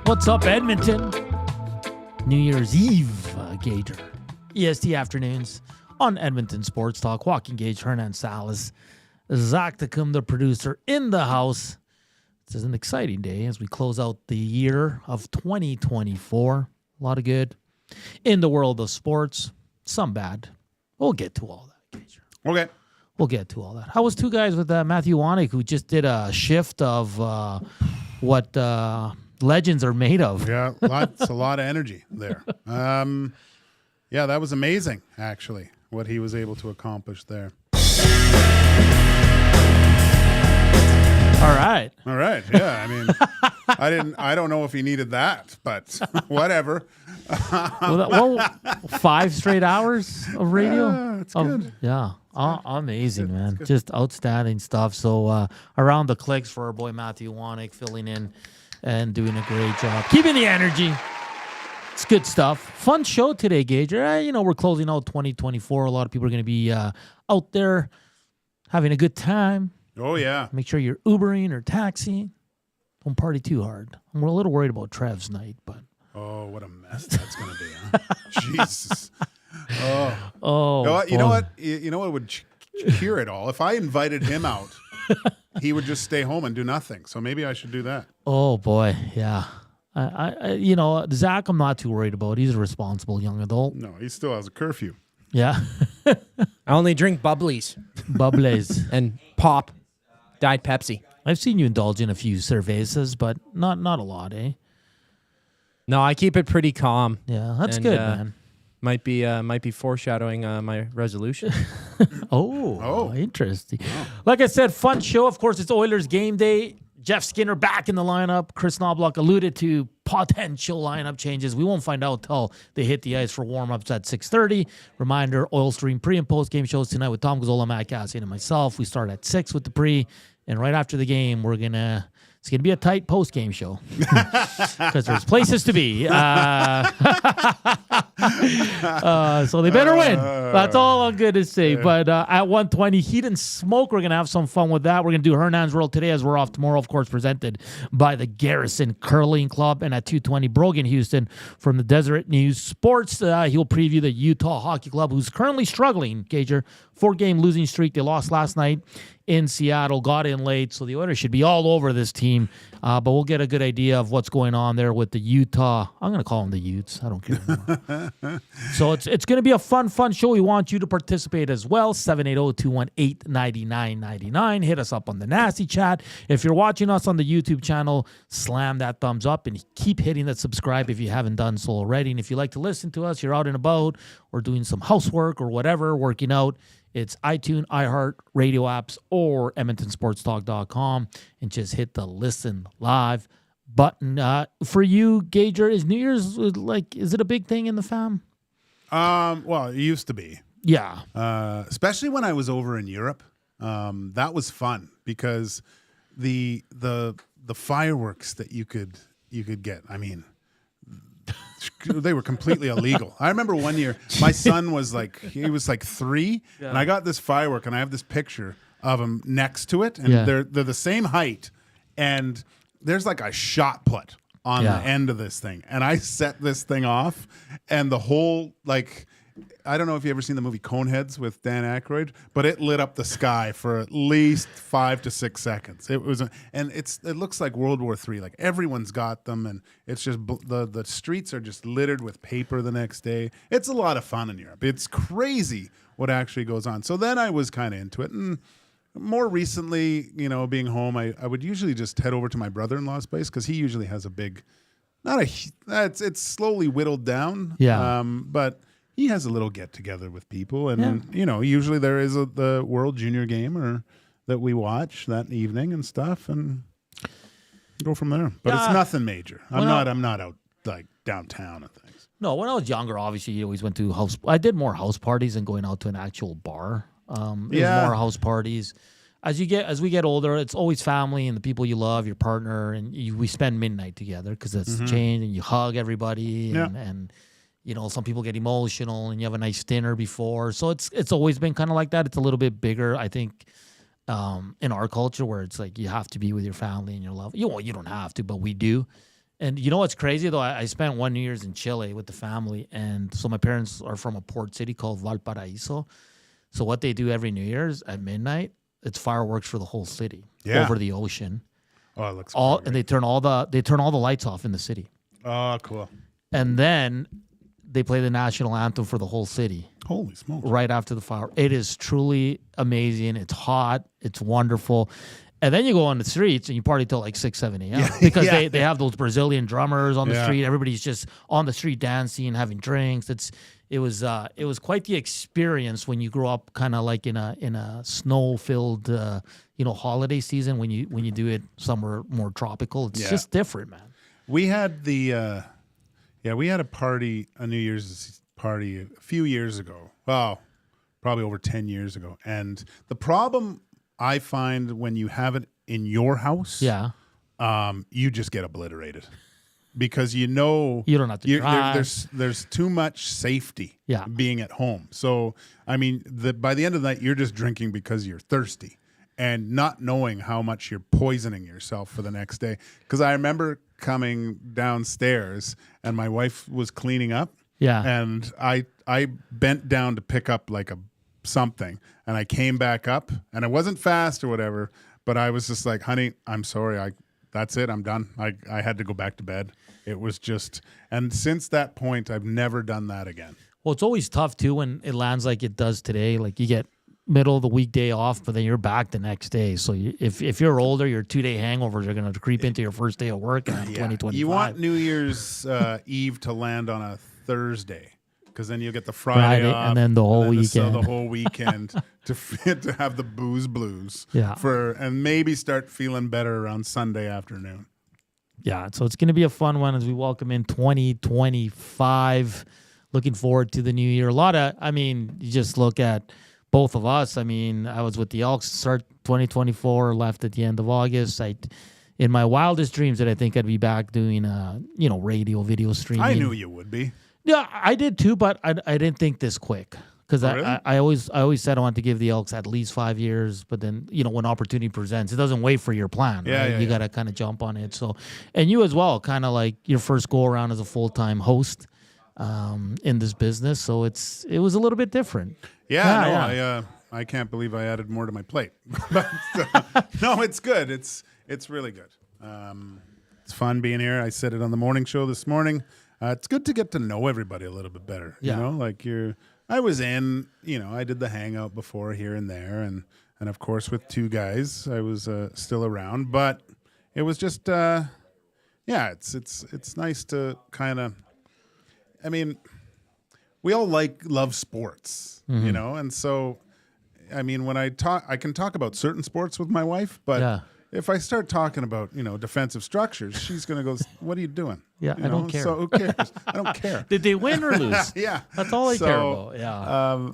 What's up, Edmonton? New Year's Eve, Gager. EST afternoons on Edmonton Sports Talk. Joaquin Gage, Hernan Salas, Zachticum, the producer, in the house. This is an exciting day as we close out the year of 2024. A lot of good in the world of sports, some bad. We'll get to all that, Gager. Okay. We'll get to all that. How was two guys with Matthew Wanek, who just did a shift of what legends are made of? Yeah, a lot of energy there. Yeah, that was amazing, actually, what he was able to accomplish there. All right. Yeah, I mean, I don't know if he needed that, but whatever. Well, 5 straight hours of radio. Yeah, it's good. Yeah. Amazing, man. Just outstanding stuff. So around the clicks for our boy Matthew Wanek, filling in and doing a great job. Keeping the energy. It's good stuff. Fun show today, Gager. We're closing out 2024. A lot of people are going to be out there having a good time. Oh, yeah. Make sure you're Ubering or taxiing. Don't party too hard. We're a little worried about Trev's night, but... Oh, what a mess that's going to be, huh? Jesus. Oh. You know what? You know what would cure it all? If I invited him out, he would just stay home and do nothing. So maybe I should do that. Oh, boy. Yeah. Zach, I'm not too worried about. He's a responsible young adult. No, he still has a curfew. Yeah. I only drink bubblies. Bubblies. And pop. Diet Pepsi. I've seen you indulge in a few cervezas, but not a lot, eh? No, I keep it pretty calm. Yeah, that's good, man. Might be foreshadowing my resolution. Oh, interesting. Wow. Like I said, fun show. Of course, it's Oilers game day. Jeff Skinner back in the lineup. Chris Knobloch alluded to potential lineup changes. We won't find out until they hit the ice for warm-ups at 6:30. Reminder, Oil Stream pre- and post-game shows tonight with Tom Gazzola, Matt Cassian, and myself. We start at 6 with the pre, and right after the game, it's going to be a tight post-game show because there's places to be. So they better win. That's all I'm going to say. Yeah. But at 1:20, Heat and Smoke, we're going to have some fun with that. We're going to do Hernan's World today as we're off tomorrow, of course, presented by the Garrison Curling Club. And at 2:20, Brogan Houston from the Deseret News Sports. He'll preview the Utah Hockey Club, who's currently struggling, Gager. 4-game losing streak. They lost last night in Seattle, got in late, so the Oilers should be all over this team. But we'll get a good idea of what's going on there with the Utah. I'm going to call them the Utes. I don't care anymore. So it's going to be a fun show. We want you to participate as well. 780-218-9999. Hit us up on the Nasty Chat. If you're watching us on the YouTube channel, slam that thumbs up and keep hitting that subscribe if you haven't done so already. And if you like to listen to us, you're out and about or doing some housework or whatever, working out, it's iTunes, iHeart, radio apps, or EdmontonSportsTalk.com, and just hit the listen live button. For you, Gager, is New Year's is it a big thing in the fam? Well, it used to be. Yeah. Especially when I was over in Europe. That was fun because the fireworks that you could get. I mean, they were completely illegal. I remember one year my son was he was 3, yeah. And I got this firework, and I have this picture of him next to it, and they're the same height, and there's a shot put on the end of this thing, and I set this thing off, and the whole I don't know if you ever seen the movie Coneheads with Dan Aykroyd, but it lit up the sky for at least 5 to 6 seconds. It was, and it looks like World War III. Everyone's got them, and it's just the streets are just littered with paper the next day. It's a lot of fun in Europe. It's crazy what actually goes on. So then I was kind of into it, and more recently, being home, I would usually just head over to my brother-in-law's place because he usually has a big, it's slowly whittled down. Yeah, but. He has a little get-together with people, and, usually there is the World Junior game that we watch that evening and stuff, and go from there. But it's nothing major. I'm not out, downtown and things. No, when I was younger, obviously, you always went to I did more house parties than going out to an actual bar. It was more house parties. As we get older, it's always family and the people you love, your partner, and we spend midnight together because that's changed, and you hug everybody, and some people get emotional, and you have a nice dinner before. So it's always been kind of like that. It's a little bit bigger, I think, in our culture, where it's you have to be with your family and your love. You don't have to, but we do. And you know what's crazy though? I spent 1 New Year's in Chile with the family, and so my parents are from a port city called Valparaiso. So what they do every New Year's at midnight, it's fireworks for the whole city over the ocean. Oh, it looks and they turn all the lights off in the city. Oh, cool. And then they play the national anthem for the whole city. Holy smokes. Right after the fire. It is truly amazing. It's hot. It's wonderful. And then you go on the streets and you party till like 6, 7 a.m. Because they have those Brazilian drummers on the street. Everybody's just on the street dancing, having drinks. It was quite the experience when you grow up kind of like in a snow-filled holiday season when you do it somewhere more tropical. It's just different, man. We had we had a New Year's party a few years ago. Well, probably over 10 years ago. And the problem I find when you have it in your house, you just get obliterated because you don't have to drive. There's too much safety being at home. So, I mean, by the end of the night, you're just drinking because you're thirsty and not knowing how much you're poisoning yourself for the next day. Because I remember coming downstairs and my wife was cleaning up. Yeah. And I bent down to pick up like something, and I came back up, and it wasn't fast or whatever, but I was just like, honey, I'm sorry. That's it. I'm done. I had to go back to bed. It was just, and since that point, I've never done that again. Well, it's always tough too when it lands like it does today. Like you get middle of the weekday off, but then you're back the next day. So if you're older, your 2-day hangovers are going to creep into your first day of work in 2025. You want New Year's Eve to land on a Thursday, because then you'll get the Friday off, and then the whole weekend. So the whole weekend to have the booze blues. And maybe start feeling better around Sunday afternoon. Yeah, so it's going to be a fun one as we welcome in 2025. Looking forward to the new year. You just look at both of us. I mean, I was with the Elks start 2024, left at the end of August. In my wildest dreams, that I think I'd be back doing, radio, video streaming. I knew you would be. Yeah, I did too, but I didn't think this quick because really? I always said I wanted to give the Elks at least 5 years, but then when opportunity presents, it doesn't wait for your plan. Right? You got to kind of jump on it. So, and you as well, kind of like your first go around as a full-time host in this business, so it was a little bit different. I can't believe I added more to my plate, but no, it's good. It's really good. It's fun being here. I said it on the morning show this morning. It's good to get to know everybody a little bit better. You know, like I was in, I did the hangout before here and there. And of course with two guys, I was still around, but it was just, it's nice to kind of, we all love sports, and so, when I can talk about certain sports with my wife, but if I start talking about, defensive structures, she's going to go, what are you doing? Yeah, I don't care. So who cares? I don't care. Did they win or lose? Yeah. That's all I care about. Yeah.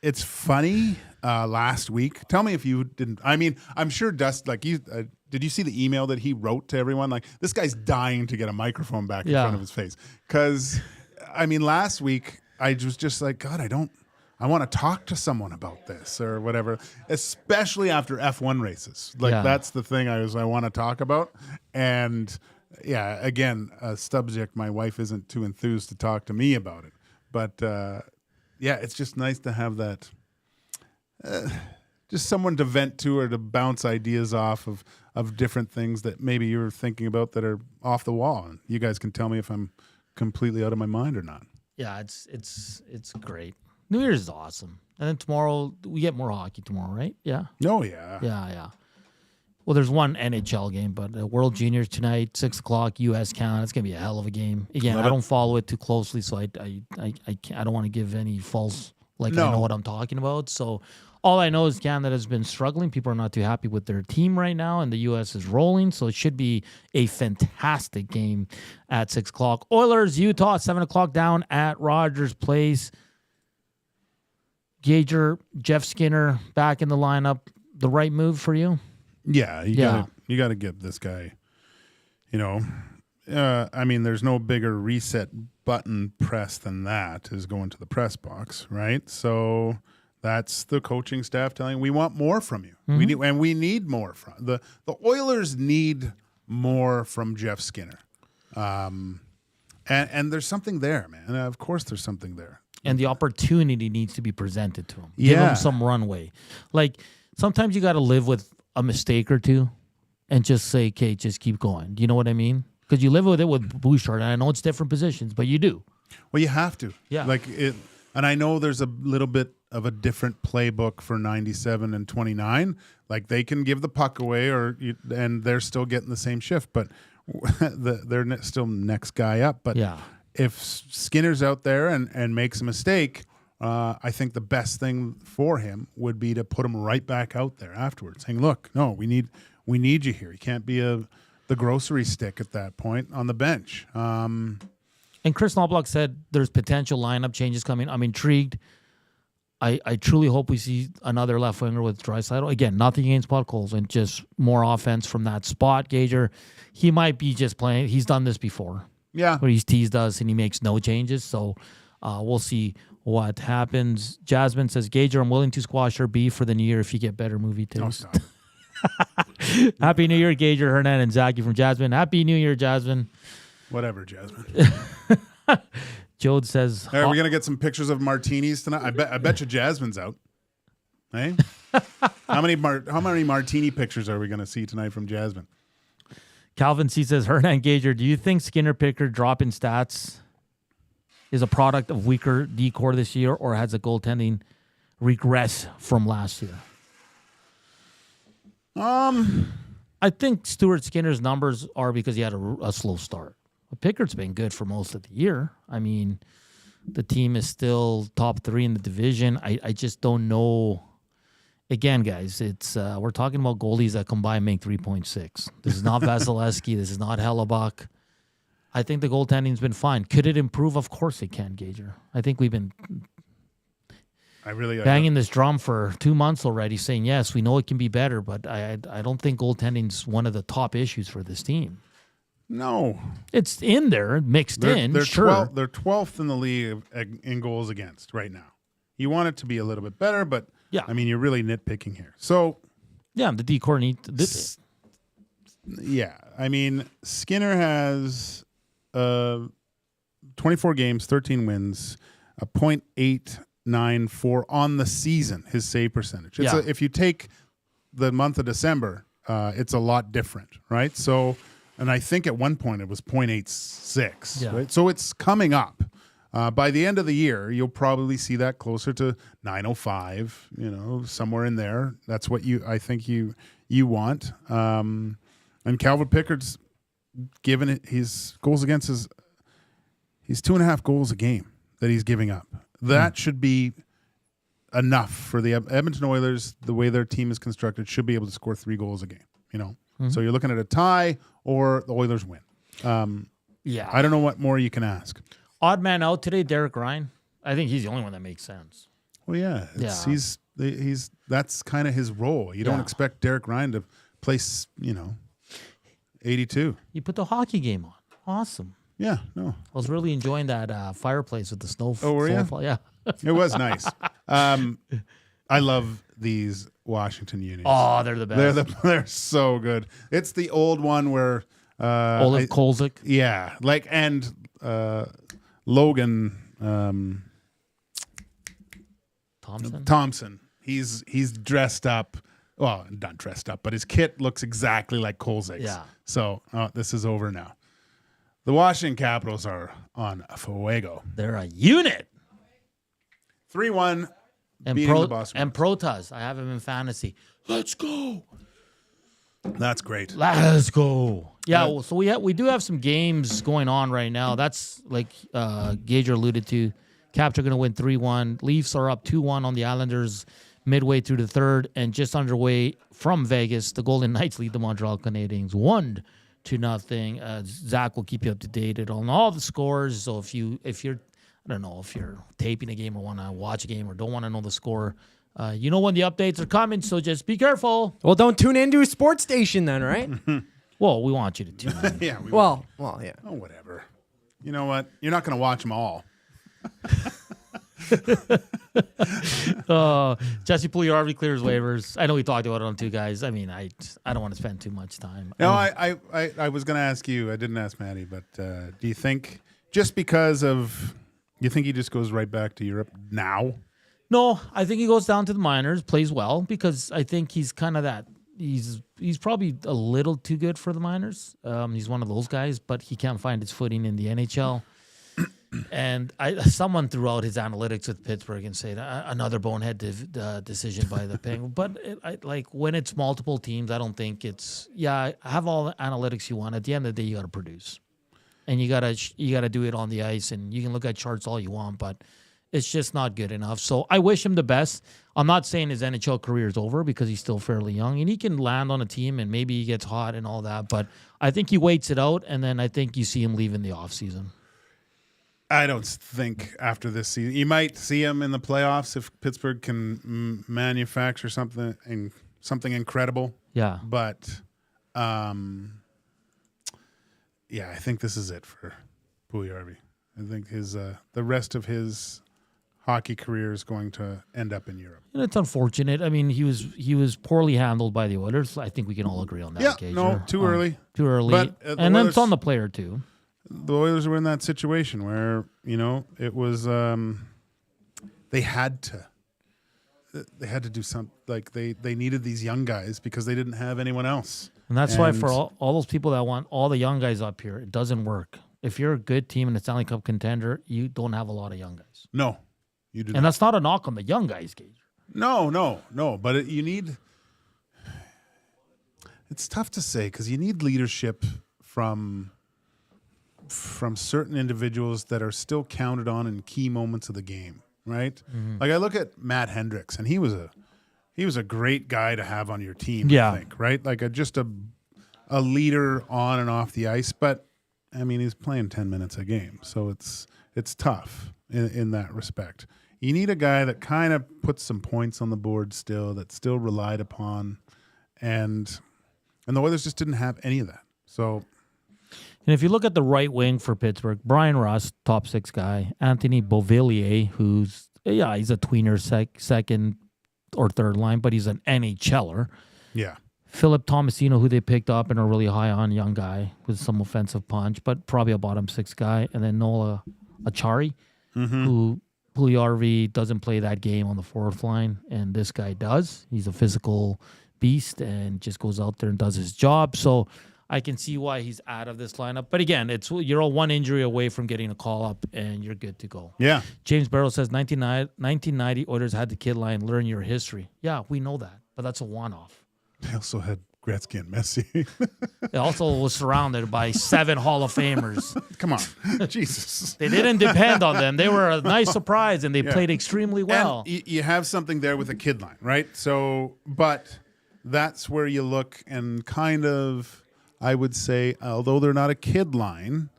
It's funny. Last week, tell me if you didn't. I'm sure Dust, like you, did you see the email that he wrote to everyone? Like, this guy's dying to get a microphone back in front of his face. Because, last week, I was just like, God, I want to talk to someone about this or whatever, especially after F1 races. That's the thing I want to talk about. And again, a subject my wife isn't too enthused to talk to me about it. But it's just nice to have that, just someone to vent to or to bounce ideas off of different things that maybe you're thinking about that are off the wall. And you guys can tell me if I'm completely out of my mind or not. Yeah, it's great. New Year's is awesome. And then tomorrow, we get more hockey tomorrow, right? Yeah. Oh, yeah. Yeah. Well, there's one NHL game, but World Juniors tonight, 6 o'clock, U.S. Canada. It's going to be a hell of a game. Again, I don't follow it too closely, so I don't want to give any false, I know what I'm talking about. So all I know is Canada's been struggling. People are not too happy with their team right now, and the U.S. is rolling. So it should be a fantastic game at 6 o'clock. Oilers, Utah, 7 o'clock down at Rogers Place. Gager, Jeff Skinner back in the lineup. The right move for you? Yeah, you got to give this guy, there's no bigger reset button press than that is going to the press box, right? So that's the coaching staff telling we want more from you. Mm-hmm. We need more from the Oilers need more from Jeff Skinner. And there's something there, man. Of course there's something there. And the opportunity needs to be presented to him. Give Yeah. him some runway. Like, sometimes you got to live with a mistake or two and just say, okay, just keep going. Do you know what I mean? Because you live with it with Bouchard, and I know it's different positions, but you do. Well, you have to. Yeah. Like it, and I know there's a little bit of a different playbook for 97 and 29. Like they can give the puck away, and they're still getting the same shift, but they're still next guy up. But Yeah. if Skinner's out there and makes a mistake, I think the best thing for him would be to put him right back out there afterwards, saying, "Look, no, we need you here. You can't be the grocery stick at that point on the bench." And Chris Knobloch said there's potential lineup changes coming. I'm intrigued. I truly hope we see another left winger with Draisaitl. Again, nothing against Podkolzin, and just more offense from that spot. Gager, he might be just playing. He's done this before. Yeah. Where he's teased us and he makes no changes. So we'll see what happens. Jasmine says, Gager, I'm willing to squash your beef for the new year if you get better movie taste. Oh, stop. Happy New Year, Gager, Hernan, and Zachary from Jasmine. Happy New Year, Jasmine. Whatever, Jasmine. Jode says, Are we gonna get some pictures of martinis tonight? I bet you Jasmine's out. Hey, how many martini pictures are we gonna see tonight from Jasmine? Calvin C says, Hernan Gager, do you think Skinner Picker drop in stats is a product of weaker D-core this year, or has the goaltending regress from last year? I think Stuart Skinner's numbers are because he had a slow start. But Pickett's been good for most of the year. I mean, the team is still top 3 in the division. I just don't know. Again, guys, it's we're talking about goalies that combined make 3.6. This is not Vasilevsky. This is not Hellebuck. I think the goaltending's been fine. Could it improve? Of course it can, Gager. I think we've been banging this drum for 2 months already, saying, yes, we know it can be better, but I don't think goaltending's one of the top issues for this team. No. It's in there, mixed in, they're sure. They're 12th in the league in goals against right now. You want it to be a little bit better, but Yeah. I mean, you're really nitpicking here. So, Yeah, the D-core needs... yeah, I mean, Skinner has 24 games, 13 wins, a .894 on the season, his save percentage. Yeah. If you take the month of December, it's a lot different, right? So, and I think at one point it was .86, Yeah. right? So it's coming up. By the end of the year, you'll probably see that closer to 905, somewhere in there. That's what I think you want. And Calvin Pickard's given it his goals against he's 2.5 goals a game that he's giving up. That should be enough for the Edmonton Oilers. The way their team is constructed, should be able to score 3 goals a game. So you're looking at a tie or the Oilers win. Yeah. I don't know what more you can ask. Odd man out today, Derek Ryan. I think he's the only one that makes sense. Well, yeah, Yeah. he's that's kind of his role. You don't Yeah. expect Derek Ryan to play, 82. You put the hockey game on. Awesome. Yeah, no, I was really enjoying that fireplace with the snow. Oh, were you? snowfall. Yeah. it was nice. I love these Washington unis. Oh, they're the best. They're so good. It's the old one where Olaf Kolzik. yeah, and Logan Thompson. He's dressed up. Well, not dressed up, but his kit looks exactly like Kolzik's. Yeah. So this is over now. The Washington Capitals are on fuego. They're a unit. 3-1. And beating the Boston and Protas. I have him in fantasy. Let's go. That's great. Let's go. Yeah, so we do have some games going on right now. That's like Gager alluded to. Caps are going to win 3-1. Leafs are up 2-1 on the Islanders midway through the third, and just underway from Vegas, the Golden Knights lead the Montreal Canadiens 1-0. Zach will keep you up to date on all the scores. So if you're I don't know if you're taping a game or want to watch a game or don't want to know the score, you know when the updates are coming. So just be careful. Well, don't tune into a sports station then, right? Well, we want you to tune in. Yeah. well, yeah. Oh, whatever. You know what? You're not going to watch them all. Jesse Puljujarvi clears waivers. I know we talked about it on two guys. I mean, I don't want to spend too much time. No, I was going to ask you. I didn't ask Maddie, but do you think just because of you think he just goes right back to Europe now? No, I think he goes down to the minors, plays well, because I think he's kind of that. He's probably a little too good for the minors. He's one of those guys, but he can't find his footing in the NHL. And someone threw out his analytics with Pittsburgh and said another bonehead decision by the Penguins. But like when it's multiple teams, I don't think it's have all the analytics you want. At the end of the day, you got to produce, and you gotta do it on the ice. And you can look at charts all you want, but it's just not good enough. So I wish him the best. I'm not saying his NHL career is over because he's still fairly young and he can land on a team and maybe he gets hot and all that. But I think he waits it out, and then I think you see him leave in the offseason. I don't think after this season. You might see him in the playoffs if Pittsburgh can manufacture something incredible. Yeah. But, I think this is it for Puljujarvi. I think the rest of his hockey career is going to end up in Europe. And it's unfortunate. I mean, he was poorly handled by the Oilers. I think we can all agree on that. Yeah, Gager. no, too early. Too early. But, and then it's on the player too. The Oilers were in that situation where, it was they had to do something. Like they needed these young guys because they didn't have anyone else. And that's why for all those people that want all the young guys up here, it doesn't work. If you're a good team and a Stanley Cup contender, you don't have a lot of young guys. No, you do not. And that's not a knock on the young guys, Gage. No. But you need – it's tough to say because you need leadership from certain individuals that are still counted on in key moments of the game, right? Mm-hmm. Like I look at Matt Hendricks, and he was a great guy to have on your team, I think, right? Like just a leader on and off the ice, but I mean he's playing 10 minutes a game, so it's tough in that respect. You need a guy that kind of puts some points on the board still, that's still relied upon, and the Oilers just didn't have any of that. So. And if you look at the right wing for Pittsburgh, Brian Rust, top 6 guy. Anthony Beauvillier, who's, he's a tweener second or third line, but he's an NHLer. Yeah. Philip Tomasino, who they picked up and are really high on, young guy with some offensive punch, but probably a bottom 6 guy. And then Nola Achari, who Puljujarvi doesn't play that game on the fourth line, and this guy does. He's a physical beast and just goes out there and does his job. So I can see why he's out of this lineup. But again, you're a one injury away from getting a call up, and you're good to go. Yeah. James Barrow says 1990 Oilers had the kid line, learn your history. Yeah, we know that, but that's a one-off. They also had Gretzky and Messi. It also was surrounded by 7 Hall of Famers. Come on. Jesus. They didn't depend on them. They were a nice surprise, and they played extremely well. And you have something there with a kid line, right? So, but that's where you look and kind of, I would say, although they're not a kid line,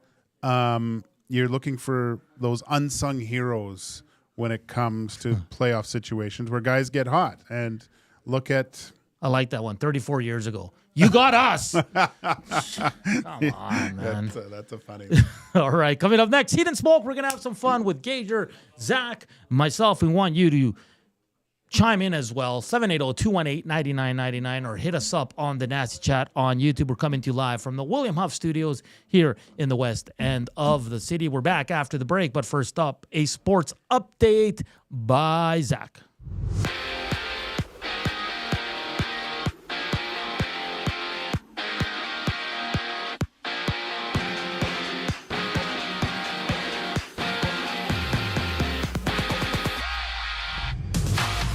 you're looking for those unsung heroes when it comes to playoff situations where guys get hot. And look at... I like that one. 34 years ago. You got us. Come on, man. That's a funny one. All right. Coming up next, Heat and Smoke. We're going to have some fun with Gager, Zach, myself. We want you to chime in as well. 780-218-9999 or hit us up on the Nasty Chat on YouTube. We're coming to you live from the William Huff Studios here in the west end of the city. We're back after the break, but first up, a sports update by Zach.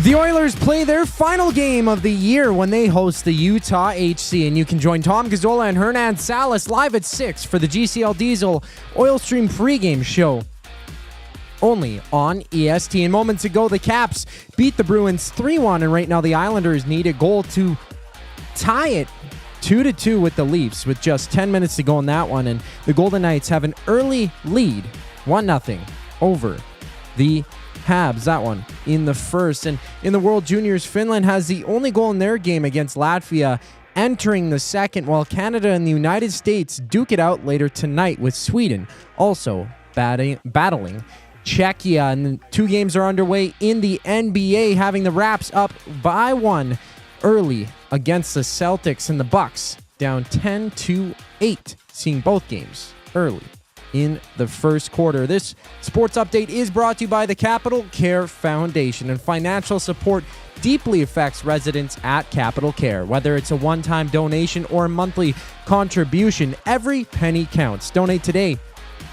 The Oilers play their final game of the year when they host the Utah HC, and you can join Tom Gazzola and Hernan Salas live at 6 for the GCL Diesel Oil Stream pregame show. Only on EST. And moments ago, the Caps beat the Bruins 3-1, and right now the Islanders need a goal to tie it 2-2 with the Leafs with just 10 minutes to go in that one, and the Golden Knights have an early lead, 1-0 over the Habs, that one, in the first. And in the World Juniors, Finland has the only goal in their game against Latvia entering the second, while Canada and the United States duke it out later tonight with Sweden also battling Czechia. And 2 games are underway in the NBA, having the Raps up by 1 early against the Celtics, and the Bucks down 10-8, seeing both games early in the first quarter. This sports update is brought to you by the Capital Care Foundation, and financial support deeply affects residents at Capital Care. Whether it's a one-time donation or a monthly contribution, every penny counts. Donate today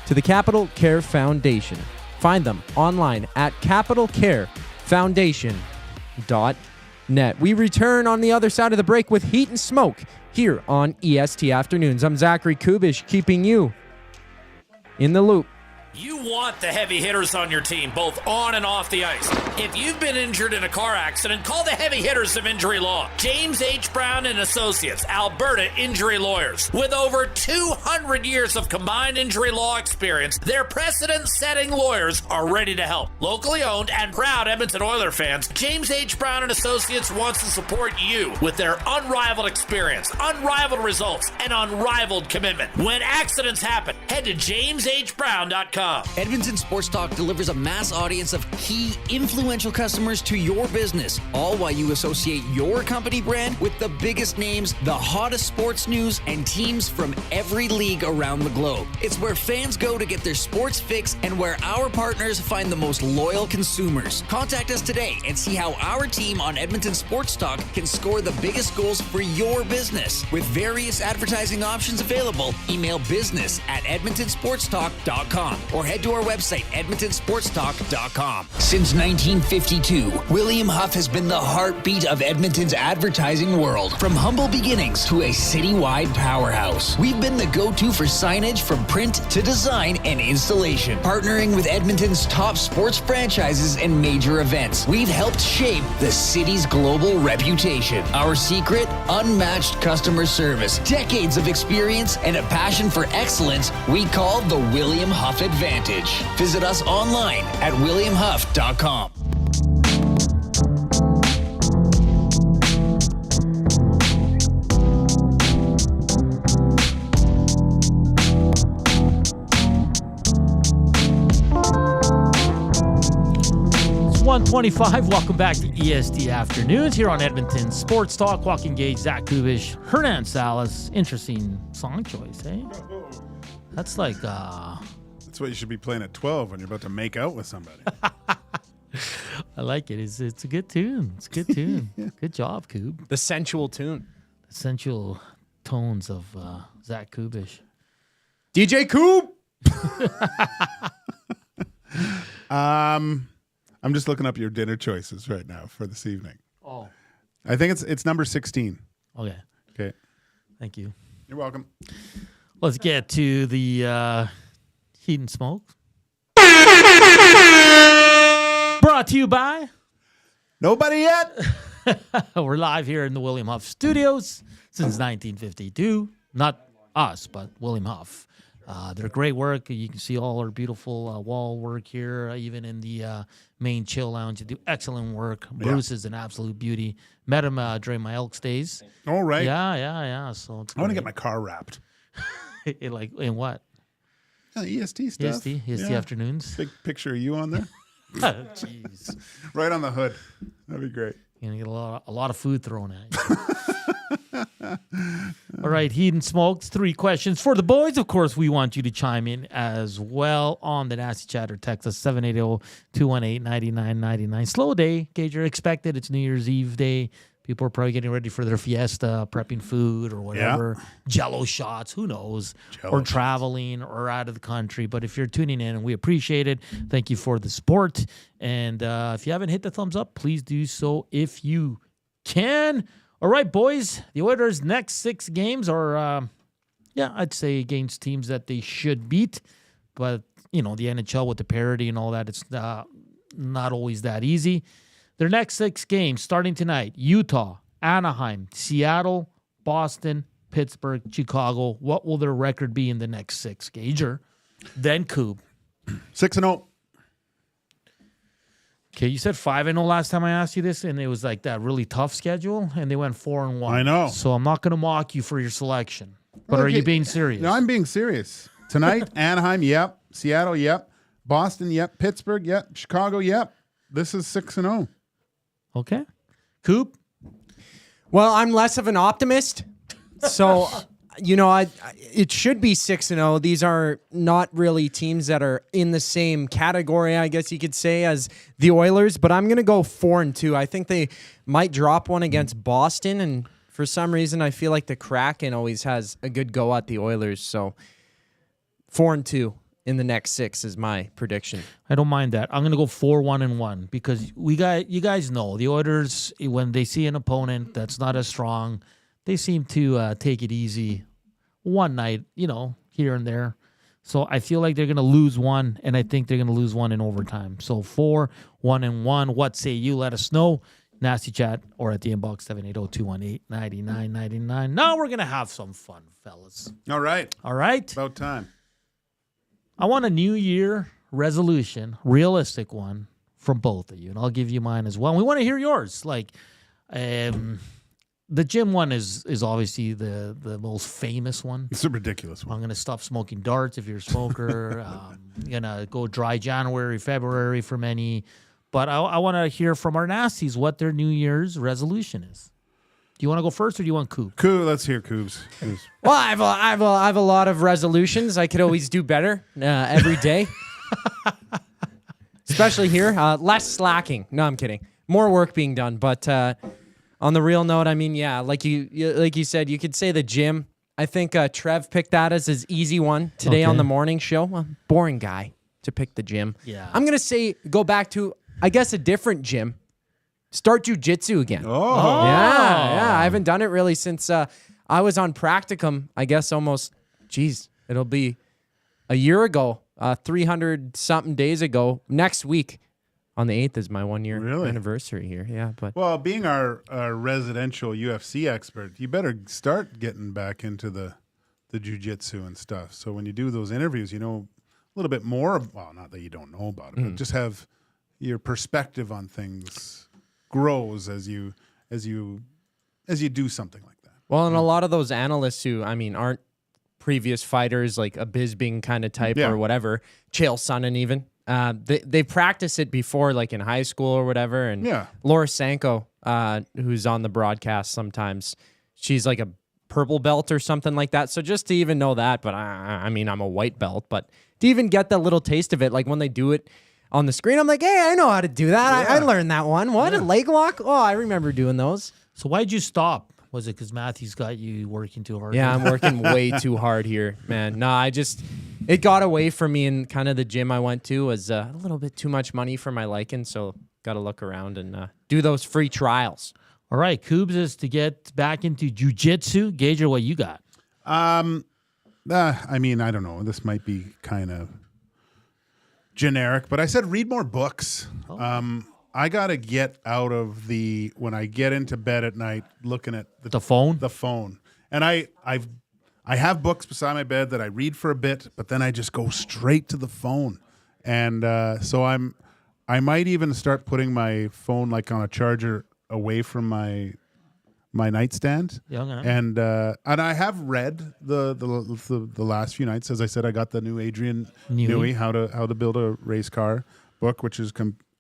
to the Capital Care Foundation. Find them online at capitalcarefoundation.net. We return on the other side of the break with Heat and Smoke here on EST Afternoons. I'm Zachary Kubusch, keeping you in the loop. You want the heavy hitters on your team, both on and off the ice. If you've been injured in a car accident, call the heavy hitters of injury law. James H. Brown and Associates, Alberta Injury Lawyers. With over 200 years of combined injury law experience, their precedent-setting lawyers are ready to help. Locally owned and proud Edmonton Oilers fans, James H. Brown and Associates wants to support you with their unrivaled experience, unrivaled results, and unrivaled commitment. When accidents happen, head to jameshbrown.com. Edmonton Sports Talk delivers a mass audience of key, influential customers to your business, all while you associate your company brand with the biggest names, the hottest sports news, and teams from every league around the globe. It's where fans go to get their sports fix and where our partners find the most loyal consumers. Contact us today and see how our team on Edmonton Sports Talk can score the biggest goals for your business. With various advertising options available, email business@edmontonsportstalk.com or head to our website, edmontonsportstalk.com. Since 1952, William Huff has been the heartbeat of Edmonton's advertising world. From humble beginnings to a citywide powerhouse, we've been the go-to for signage from print to design and installation. Partnering with Edmonton's top sports franchises and major events, we've helped shape the city's global reputation. Our secret? Unmatched customer service, decades of experience, and a passion for excellence we call the William Huff Advantage. Visit us online at williamhuff.com. It's 1:25. Welcome back to EST Afternoons here on Edmonton Sports Talk. Joaquin Gage, Zach Kubusch, Hernan Salas. Interesting song choice, eh? That's like That's what you should be playing at 12 when you're about to make out with somebody. I like it. It's a good tune. It's a good tune. Yeah. Good job, Koob. The sensual tune. The sensual tones of Zach Kubusch. DJ Koob! I'm just looking up your dinner choices right now for this evening. Oh. I think it's number 16. Okay. Okay. Thank you. You're welcome. Let's get to the Heat and Smoke. Brought to you by... Nobody yet? We're live here in the William Huff Studios since 1952. Not us, but William Huff. They're great work. You can see all our beautiful wall work here, even in the main chill lounge. They do excellent work. Bruce is an absolute beauty. Met him during my Elks days. All right. Yeah. So it's I want to get my car wrapped. In what? EST stuff. EST Afternoons. Big picture of you on there. Jeez. Right on the hood. That'd be great. You're going to get a lot of food thrown at you. All right, Heat and Smokes. 3 questions for the boys. Of course, we want you to chime in as well on the Nasty Chatter. Text us 780-218-9999. Slow day, Gager. Expected. It's New Year's Eve day. People are probably getting ready for their fiesta, prepping food or whatever. Yeah. Jello shots, who knows? Or traveling or out of the country. But if you're tuning in, and we appreciate it, thank you for the support. And if you haven't hit the thumbs up, please do so if you can. All right, boys. The Oilers' next 6 games are, I'd say against teams that they should beat. But, the NHL with the parity and all that, it's not always that easy. Their next 6 games starting tonight: Utah, Anaheim, Seattle, Boston, Pittsburgh, Chicago. What will their record be in the next 6, Gager? Then Koob. 6-0. Okay, you said 5-0 last time I asked you this, and it was like that really tough schedule, and they went 4-1. I know. So I'm not going to mock you for your selection. But are you being serious? No, I'm being serious. Tonight, Anaheim, yep. Seattle, yep. Boston, yep. Pittsburgh, yep. Chicago, yep. This is 6-0. Okay. Coop? Well, I'm less of an optimist. So, it should be 6-0. These are not really teams that are in the same category, I guess you could say, as the Oilers. But I'm going to go 4-2. I think they might drop one against Boston. And for some reason, I feel like the Kraken always has a good go at the Oilers. So 4-2 in the next 6 is my prediction. I don't mind that. I'm going to go 4-1-1 because you guys know the Oilers, when they see an opponent that's not as strong, they seem to take it easy one night, here and there. So I feel like they're going to lose one, and I think they're going to lose one in overtime. So 4-1-1. What say you? Let us know. Nasty chat or at the inbox 780-218-9999. Now we're going to have some fun, fellas. All right. About time. I want a New Year resolution, realistic one, from both of you, and I'll give you mine as well. And we want to hear yours. Like, the gym one is obviously the most famous one. It's a ridiculous one. I'm going to stop smoking darts if you're a smoker. I'm going to go dry January, February for many. But I want to hear from our nasties what their New Year's resolution is. Do you want to go first or do you want Coop? Let's hear Coop's. Well, I have a lot of resolutions. I could always do better every day. Especially here. Less slacking. No, I'm kidding. More work being done. But on the real note, I mean, yeah, like you said, you could say the gym. I think Trev picked that as his easy one today on the morning show. Well, boring guy to pick the gym. Yeah. I'm going to say go back to, I guess, a different gym. Start jiu-jitsu again. Oh. Yeah. I haven't done it really since I was on practicum, I guess it'll be a year ago, 300-something days ago. Next week on the 8th is my 1-year anniversary here. Yeah, but well, being our residential UFC expert, you better start getting back into the jiu-jitsu and stuff. So when you do those interviews, a little bit more, well, not that you don't know about it, but just have your perspective on things grows as you do something like that. Well, and a lot of those analysts who, aren't previous fighters, like a Bisping kind of type or whatever, Chael Sonnen even, they practice it before, like in high school or whatever. And Laura Sanko, who's on the broadcast sometimes, she's like a purple belt or something like that. So just to even know that, but I'm a white belt, but to even get that little taste of it, like when they do it on the screen, I'm like, hey, I know how to do that. I learned that one. What? A leg lock? Oh, I remember doing those. So why'd you stop? Was it because Matthew's got you working too hard? Yeah, I'm working way too hard here, man. No, it got away from me, and kind of the gym I went to was a little bit too much money for my liking, so got to look around and do those free trials. All right, Coobs is to get back into jiu-jitsu. Gager, what you got? I don't know. This might be kind of generic, but I said read more books. I got to get out of when I get into bed at night looking at the phone. The phone. And I have books beside my bed that I read for a bit, but then I just go straight to the phone. And so I might even start putting my phone like on a charger away from my nightstand. And I have read the last few nights. As I said, I got the new Adrian Newey, how to build a race car book, which is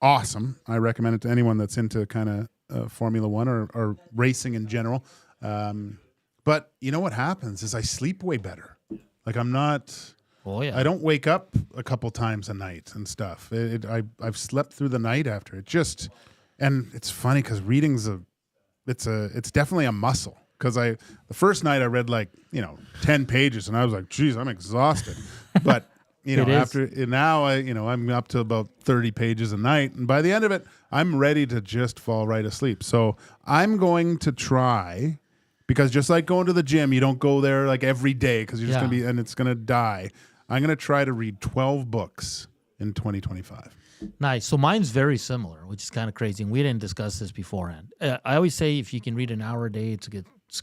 awesome. I recommend it to anyone that's into kind of Formula One or racing in general. But you know what happens is I sleep way better. Like I'm not. Oh yeah. I don't wake up a couple times a night and stuff. I've slept through the night after it. And it's funny because reading's it's definitely a muscle. Because the first night I read 10 pages and I was like, geez, I'm exhausted. But now I'm up to about 30 pages a night, and by the end of it, I'm ready to just fall right asleep. So I'm going to try, because just like going to the gym, you don't go there like every day because you're just going to be, and it's going to die. I'm going to try to read 12 books in 2025. Nice. So mine's very similar, which is kind of crazy. And we didn't discuss this beforehand. I always say if you can read an hour a day, it's a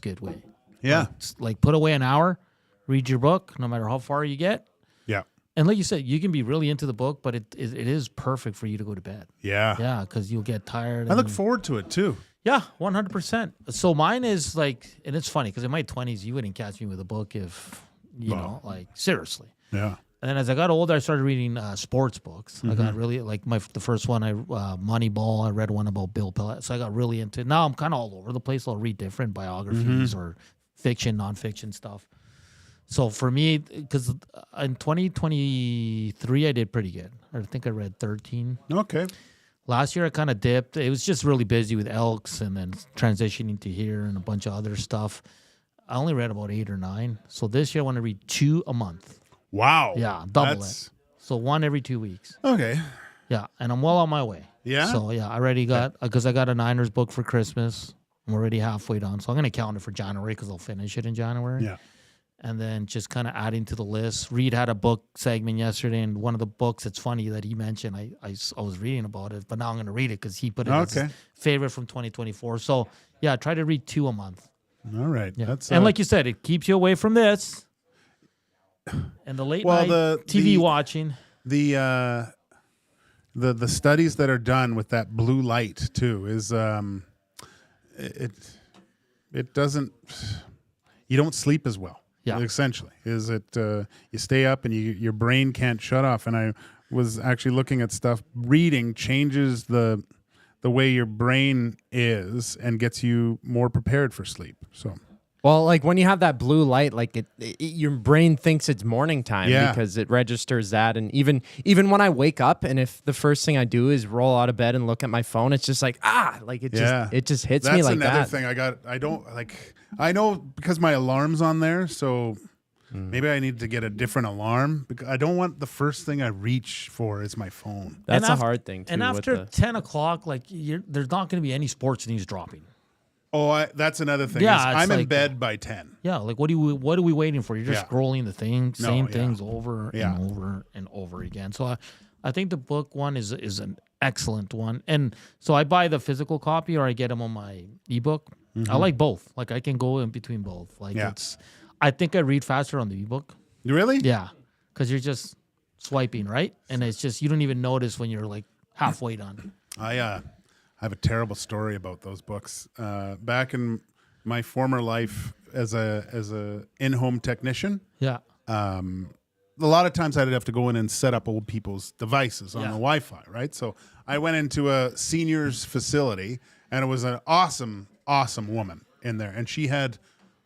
good way. Yeah. Like put away an hour, read your book, no matter how far you get. Yeah. And like you said, you can be really into the book, but it is perfect for you to go to bed. Yeah. Yeah, because you'll get tired. I look forward to it too. Yeah, 100%. So mine is like, and it's funny because in my 20s, you wouldn't catch me with a book if, seriously. Yeah. And then as I got older, I started reading sports books. I got really the first one, Moneyball. I read one about Bill Pellet, so I got really into it. Now I'm kind of all over the place. I'll read different biographies or fiction, nonfiction stuff. So for me, because in 2023 I did pretty good. I think I read 13. Okay. Last year I kind of dipped. It was just really busy with Elks and then transitioning to here and a bunch of other stuff. I only read about 8 or 9. So this year I want to read 2 a month. Wow. Yeah, double it. So 1 every 2 weeks. Okay. Yeah, and I'm well on my way. Yeah? So, yeah, I already got, because I got a Niners book for Christmas. I'm already halfway done. So I'm going to count it for January because I'll finish it in January. Yeah. And then just kind of adding to the list. Reed had a book segment yesterday, and one of the books, it's funny that he mentioned, I was reading about it, but now I'm going to read it because he put it as his favorite from 2024. So, yeah, try to read 2 a month. All right. Yeah. That's, and like you said, it keeps you away from this and the late night TV watching. The studies that are done with that blue light too is it doesn't, you don't sleep as well. Yeah. Essentially, is it you stay up and your brain can't shut off. And I was actually looking at stuff. Reading changes the way your brain is and gets you more prepared for sleep. So. Well, like when you have that blue light, like your brain thinks it's morning time because it registers that. And even when I wake up, and if the first thing I do is roll out of bed and look at my phone, it's just like it just hits me like that. That's another thing I know because my alarm's on there, so maybe I need to get a different alarm because I don't want the first thing I reach for is my phone. That's a hard thing too. And after 10 o'clock, like there's not going to be any sports news dropping. Oh, that's another thing. Yeah, I'm in bed by 10. Yeah, like what are we waiting for? You're just scrolling the same things over and over and over again. So I think the book one is an excellent one. And so I buy the physical copy or I get them on my ebook. I like both. Like I can go in between both. Like I think I read faster on the ebook. Really? Yeah, because you're just swiping, right? And it's just you don't even notice when you're like halfway done. I have a terrible story about those books. Back in my former life as a in-home technician, a lot of times I'd have to go in and set up old people's devices on the Wi-Fi, right? So I went into a seniors facility, and it was an awesome woman in there, and she had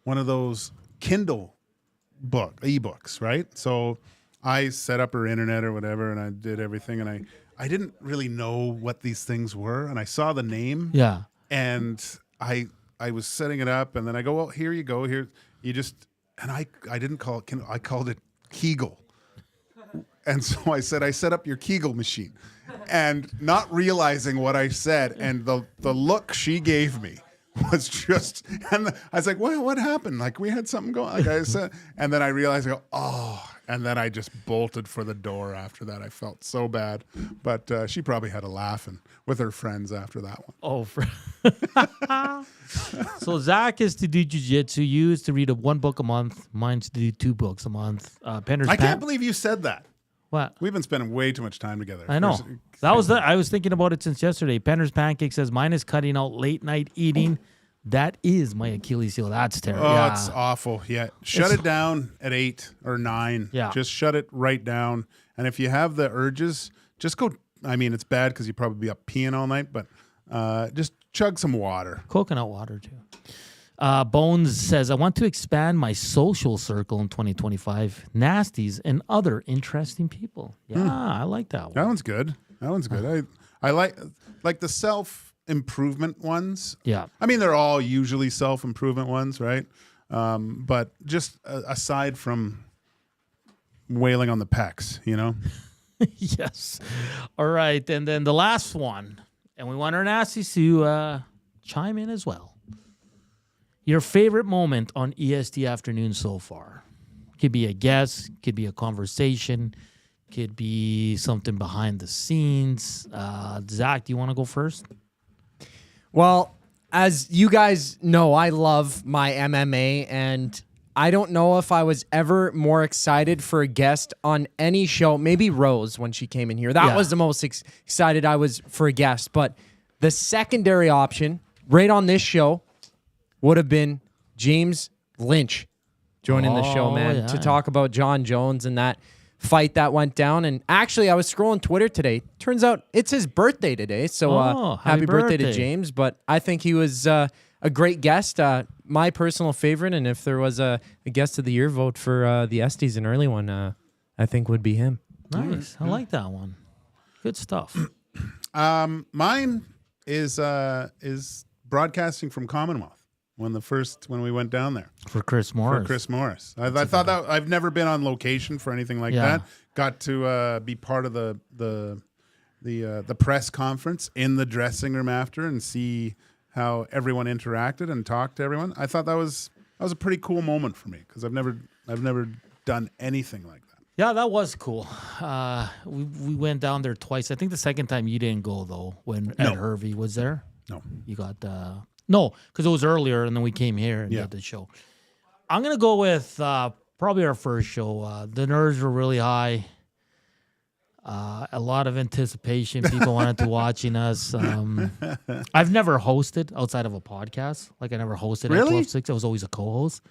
one of those Kindle ebooks, right? So I set up her internet or whatever, and I did everything, and I didn't really know what these things were, and I saw the name. Yeah. And I was setting it up, and then I go, well, here you go. Here you just, and I didn't call it Kindle. I called it Kegel. And so I said, I set up your Kegel machine, and not realizing what I said, and the look she gave me was just, and I was like, what happened? Like we had something going. Like I said, and then I realized, and then I just bolted for the door after that. I felt so bad, but she probably had a laugh with her friends after that one. Oh, so Zach is to do jiu-jitsu. You is to read 1 book a month. Mine's to do 2 books a month. I can't believe you said that. What? We've been spending way too much time together. I know. I was thinking about it since yesterday. Penner's Pancake says mine is cutting out late night eating. That is my Achilles heel. That's terrible. Oh, it's awful. Yeah. Shut it down at 8 or 9. Yeah. Just shut it right down. And if you have the urges, just go. I mean, it's bad because you probably be up peeing all night, but just chug some water. Coconut water, too. Bones says, I want to expand my social circle in 2025. Nasties and other interesting people. Yeah, I like that one. That one's good. I like the self-improvement ones. Yeah. I mean, they're all usually self-improvement ones, right? But just aside from wailing on the pecs, you know? Yes. All right. And then the last one, and we want our nasties to chime in as well. Your favorite moment on EST afternoon so far? Could be a guess, could be a conversation, could be something behind the scenes. Zach, do you want to go first? Well, as you guys know, I love my MMA, and I don't know if I was ever more excited for a guest on any show. Maybe Rose when she came in here. That was the most excited I was for a guest. But the secondary option right on this show would have been James Lynch joining the show, man, to talk about John Jones and that. fight that went down. And actually, I was scrolling Twitter today. Turns out it's his birthday today. So happy birthday to James. But I think he was a great guest, my personal favorite. And if there was a guest of the year vote for the Estes, an early one, I think would be him. Nice. I like that one. Good stuff. Mine is broadcasting from Commonwealth when we went down there For Chris Morris. I thought that I've never been on location for anything like that. Got to be part of the press conference in the dressing room after and see how everyone interacted and talked to everyone. I thought that was a pretty cool moment for me because I've never done anything like that. Yeah, that was cool. We went down there twice. I think the second time you didn't go, though, when Ed Hervey was there. No. You got... No, because it was earlier, and then we came here and did the show. I'm going to go with probably our first show. The nerves were really high. A lot of anticipation. People wanted to watching us. I've never hosted outside of a podcast. Like, I never hosted at 12:6. I was always a co-host.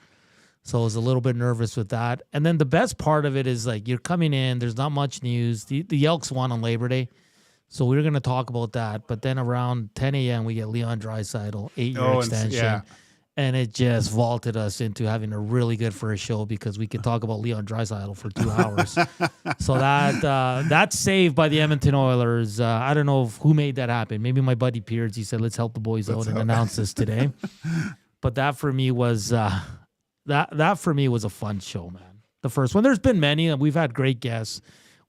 So I was a little bit nervous with that. And then the best part of it is, like, you're coming in. There's not much news. The Elks won on Labor Day. So we were going to talk about that. But then around 10 a.m., we get Leon Draisaitl, 8-year extension. And it just vaulted us into having a really good first show because we could talk about Leon Draisaitl for 2 hours. So that's saved by the Edmonton Oilers. I don't know who made that happen. Maybe my buddy Pierce. He said, let's help the boys out and announce this today. But that for me was that for me was a fun show, man. The first one. There's been many. We've had great guests.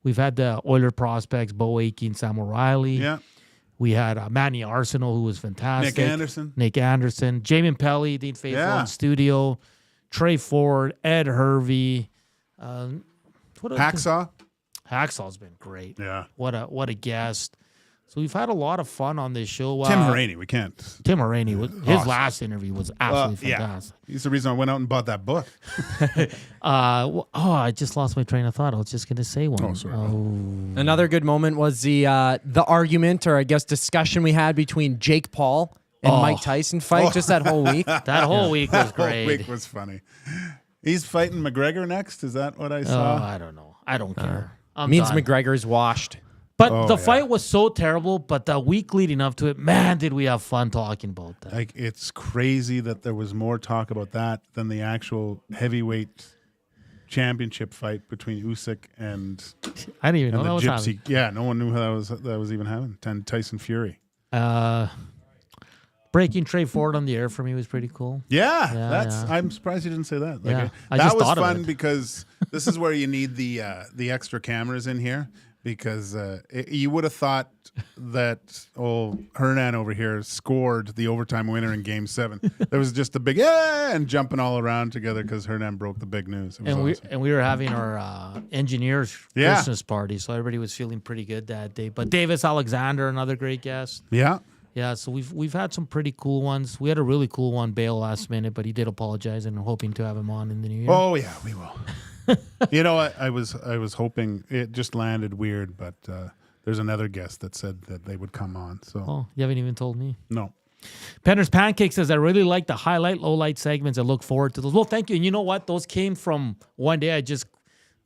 We've had the Oiler prospects, Bo Akin, Sam O'Reilly. Yeah. We had Manny Arsenal, who was fantastic. Nick Anderson. Jamin Pelly, Dean Faithful in studio. Trey Ford, Ed Hervey. Hacksaw. Hacksaw's been great. Yeah. What a guest. So we've had a lot of fun on this show. Tim Hraney, we can't. Tim Hraney, his last interview was absolutely fantastic. He's the reason I went out and bought that book. I just lost my train of thought. I was just going to say one. Oh, sorry. Another good moment was the argument, or I guess discussion we had between Jake Paul and Mike Tyson fight just that whole week. That whole week was great. That whole week was funny. He's fighting McGregor next? Is that what I saw? I don't know. I don't care. Means done. McGregor's washed. But the fight was so terrible, but the week leading up to it, man, did we have fun talking about that. Like, it's crazy that there was more talk about that than the actual heavyweight championship fight between Usyk and I didn't even know that was Gypsy. happening. Yeah, no one knew how that was even happening. Tyson Fury. Breaking Trey Ford on the air for me was pretty cool. Yeah. I'm surprised you didn't say that. Like, I that just was thought of fun it. because this is where you need the extra cameras in here. Because you would have thought that Hernan over here scored the overtime winner in Game 7. There was just a big and jumping all around together because Hernan broke the big news. It was awesome. We were having our engineers Christmas party, so everybody was feeling pretty good that day. But Davis Alexander, another great guest. Yeah. Yeah, so we've had some pretty cool ones. We had a really cool one, Bale, last minute, but he did apologize, and we're hoping to have him on in the new year. Oh yeah, we will. You know what? I was hoping it just landed weird, but there's another guest that said that they would come on. So you haven't even told me. No. Penner's Pancake says, I really like the highlight, low light segments. I look forward to those. Well, thank you. And you know what? Those came from one day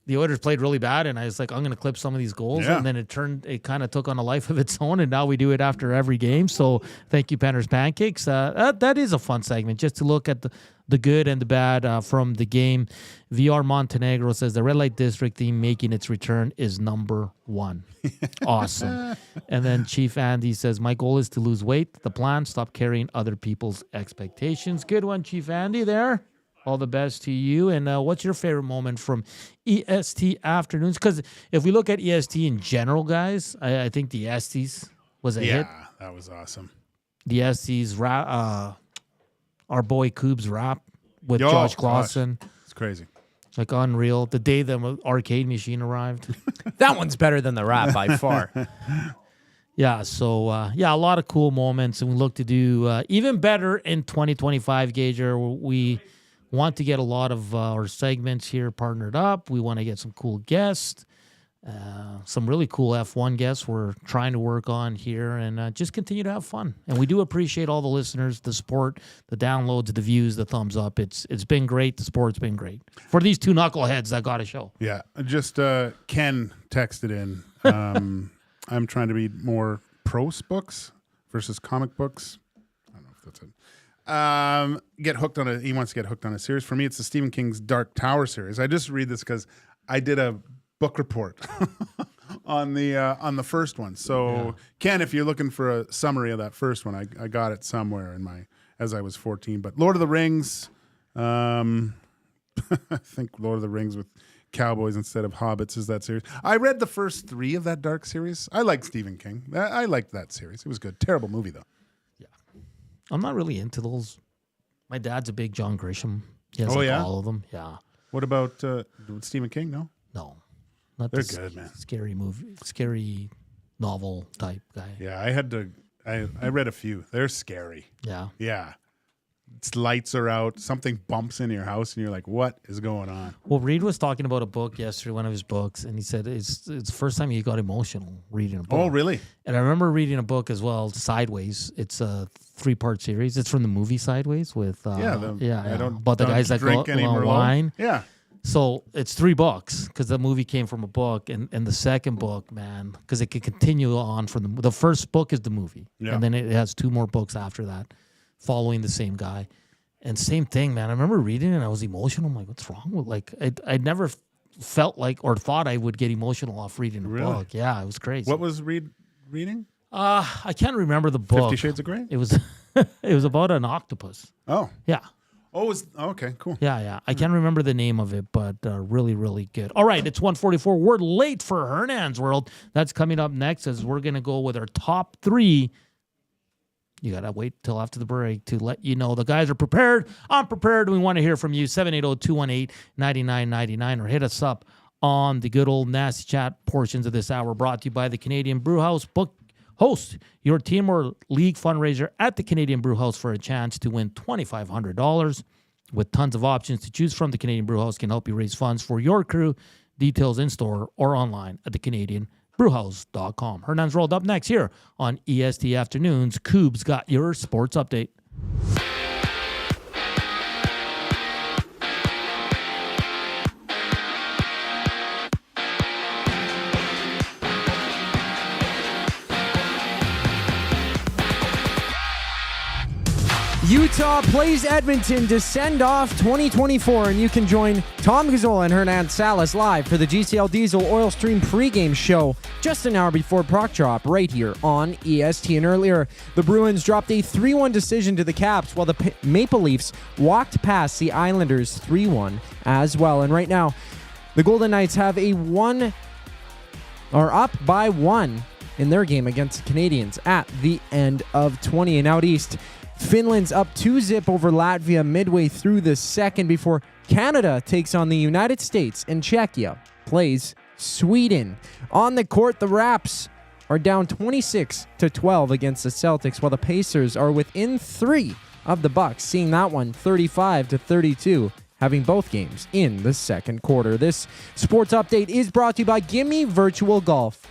the Oilers played really bad, and I was like, I'm going to clip some of these goals. Yeah. And then it kind of took on a life of its own, and now we do it after every game. So thank you, Penner's Pancakes. That is a fun segment, just to look at the good and the bad from the game. VR Montenegro says, the Red Light District theme making its return is number 1. Awesome. And then Chief Andy says, my goal is to lose weight. The plan, stop carrying other people's expectations. Good one, Chief Andy there. All the best to you. And what's your favorite moment from EST afternoons? Because if we look at EST in general, guys, I think the Estes was a hit. Yeah, that was awesome. The Estes rap, our boy Kubusch rap with Josh Clausen. It's crazy. Like unreal. The day the arcade machine arrived. That one's better than the rap by far. Yeah, so, a lot of cool moments. And we look to do even better in 2025, Gager. We want to get a lot of our segments here partnered up. We want to get some cool guests. Some really cool F1 guests we're trying to work on here, and just continue to have fun. And we do appreciate all the listeners, the support, the downloads, the views, the thumbs up. It's been great. The sport's been great for these two knuckleheads that got a show. Yeah, just Ken texted in. I'm trying to read more prose books versus comic books. I don't know if that's it. He wants to get hooked on a series. For me, it's the Stephen King's Dark Tower series. I just read this because I did a book report on the first one. So Ken, if you're looking for a summary of that first one, I got it somewhere as I was 14. But Lord of the Rings, I think Lord of the Rings with cowboys instead of hobbits is that series. I read the first 3 of that Dark series. I like Stephen King. I liked that series. It was good. Terrible movie though. Yeah, I'm not really into those. My dad's a big John Grisham. He has all of them. Yeah. What about Stephen King? No. They're good, man. Scary novel type guy. Yeah, I read a few. They're scary. Yeah. Yeah. Lights are out. Something bumps into your house, and you're like, "What is going on?" Well, Reed was talking about a book yesterday, one of his books, and he said it's the first time he got emotional reading a book. Oh, really? And I remember reading a book as well, Sideways. It's a 3-part series. It's from the movie Sideways with about the guys that go on wine. Yeah. So it's 3 books because the movie came from a book, and the second book, man, because it could continue on from the first book is the movie, and then it has 2 more books after that, following the same guy, and same thing, man. I remember reading it and I was emotional. I'm like, what's wrong with I never felt like or thought I would get emotional off reading a book. Yeah, it was crazy. What was reading? I can't remember the book. 50 Shades of Grey. It was it was about an octopus. Oh yeah. Oh, okay, cool. Yeah. I can't remember the name of it, but really, really good. All right, it's 1:44. We're late for Hernan's World. That's coming up next as we're going to go with our top 3. You got to wait till after the break to let you know the guys are prepared. I'm prepared. We want to hear from you. 780-218-9999 or hit us up on the good old nasty chat portions of this hour brought to you by the Canadian Brewhouse. Host your team or league fundraiser at the Canadian Brewhouse for a chance to win $2,500 with tons of options to choose from. The Canadian Brewhouse can help you raise funds for your crew. Details in store or online at thecanadianbrewhouse.com. Hernan's rolled up next here on EST Afternoons. Kub's got your sports update. Utah plays Edmonton to send off 2024, and you can join Tom Gazzola and Hernan Salas live for the GCL Diesel Oil Stream pregame show just an hour before puck drop right here on EST. And earlier, the Bruins dropped a 3-1 decision to the Caps while the Maple Leafs walked past the Islanders 3-1 as well. And right now, the Golden Knights have up by 1 in their game against the Canadiens at the end of 20. And out east, Finland's up 2-0 over Latvia midway through the second before Canada takes on the United States and Czechia plays Sweden. On the court, the Raps are down 26-12 against the Celtics, while the Pacers are within 3 of the Bucks, seeing that one 35-32, having both games in the second quarter. This sports update is brought to you by Gimme Virtual Golf.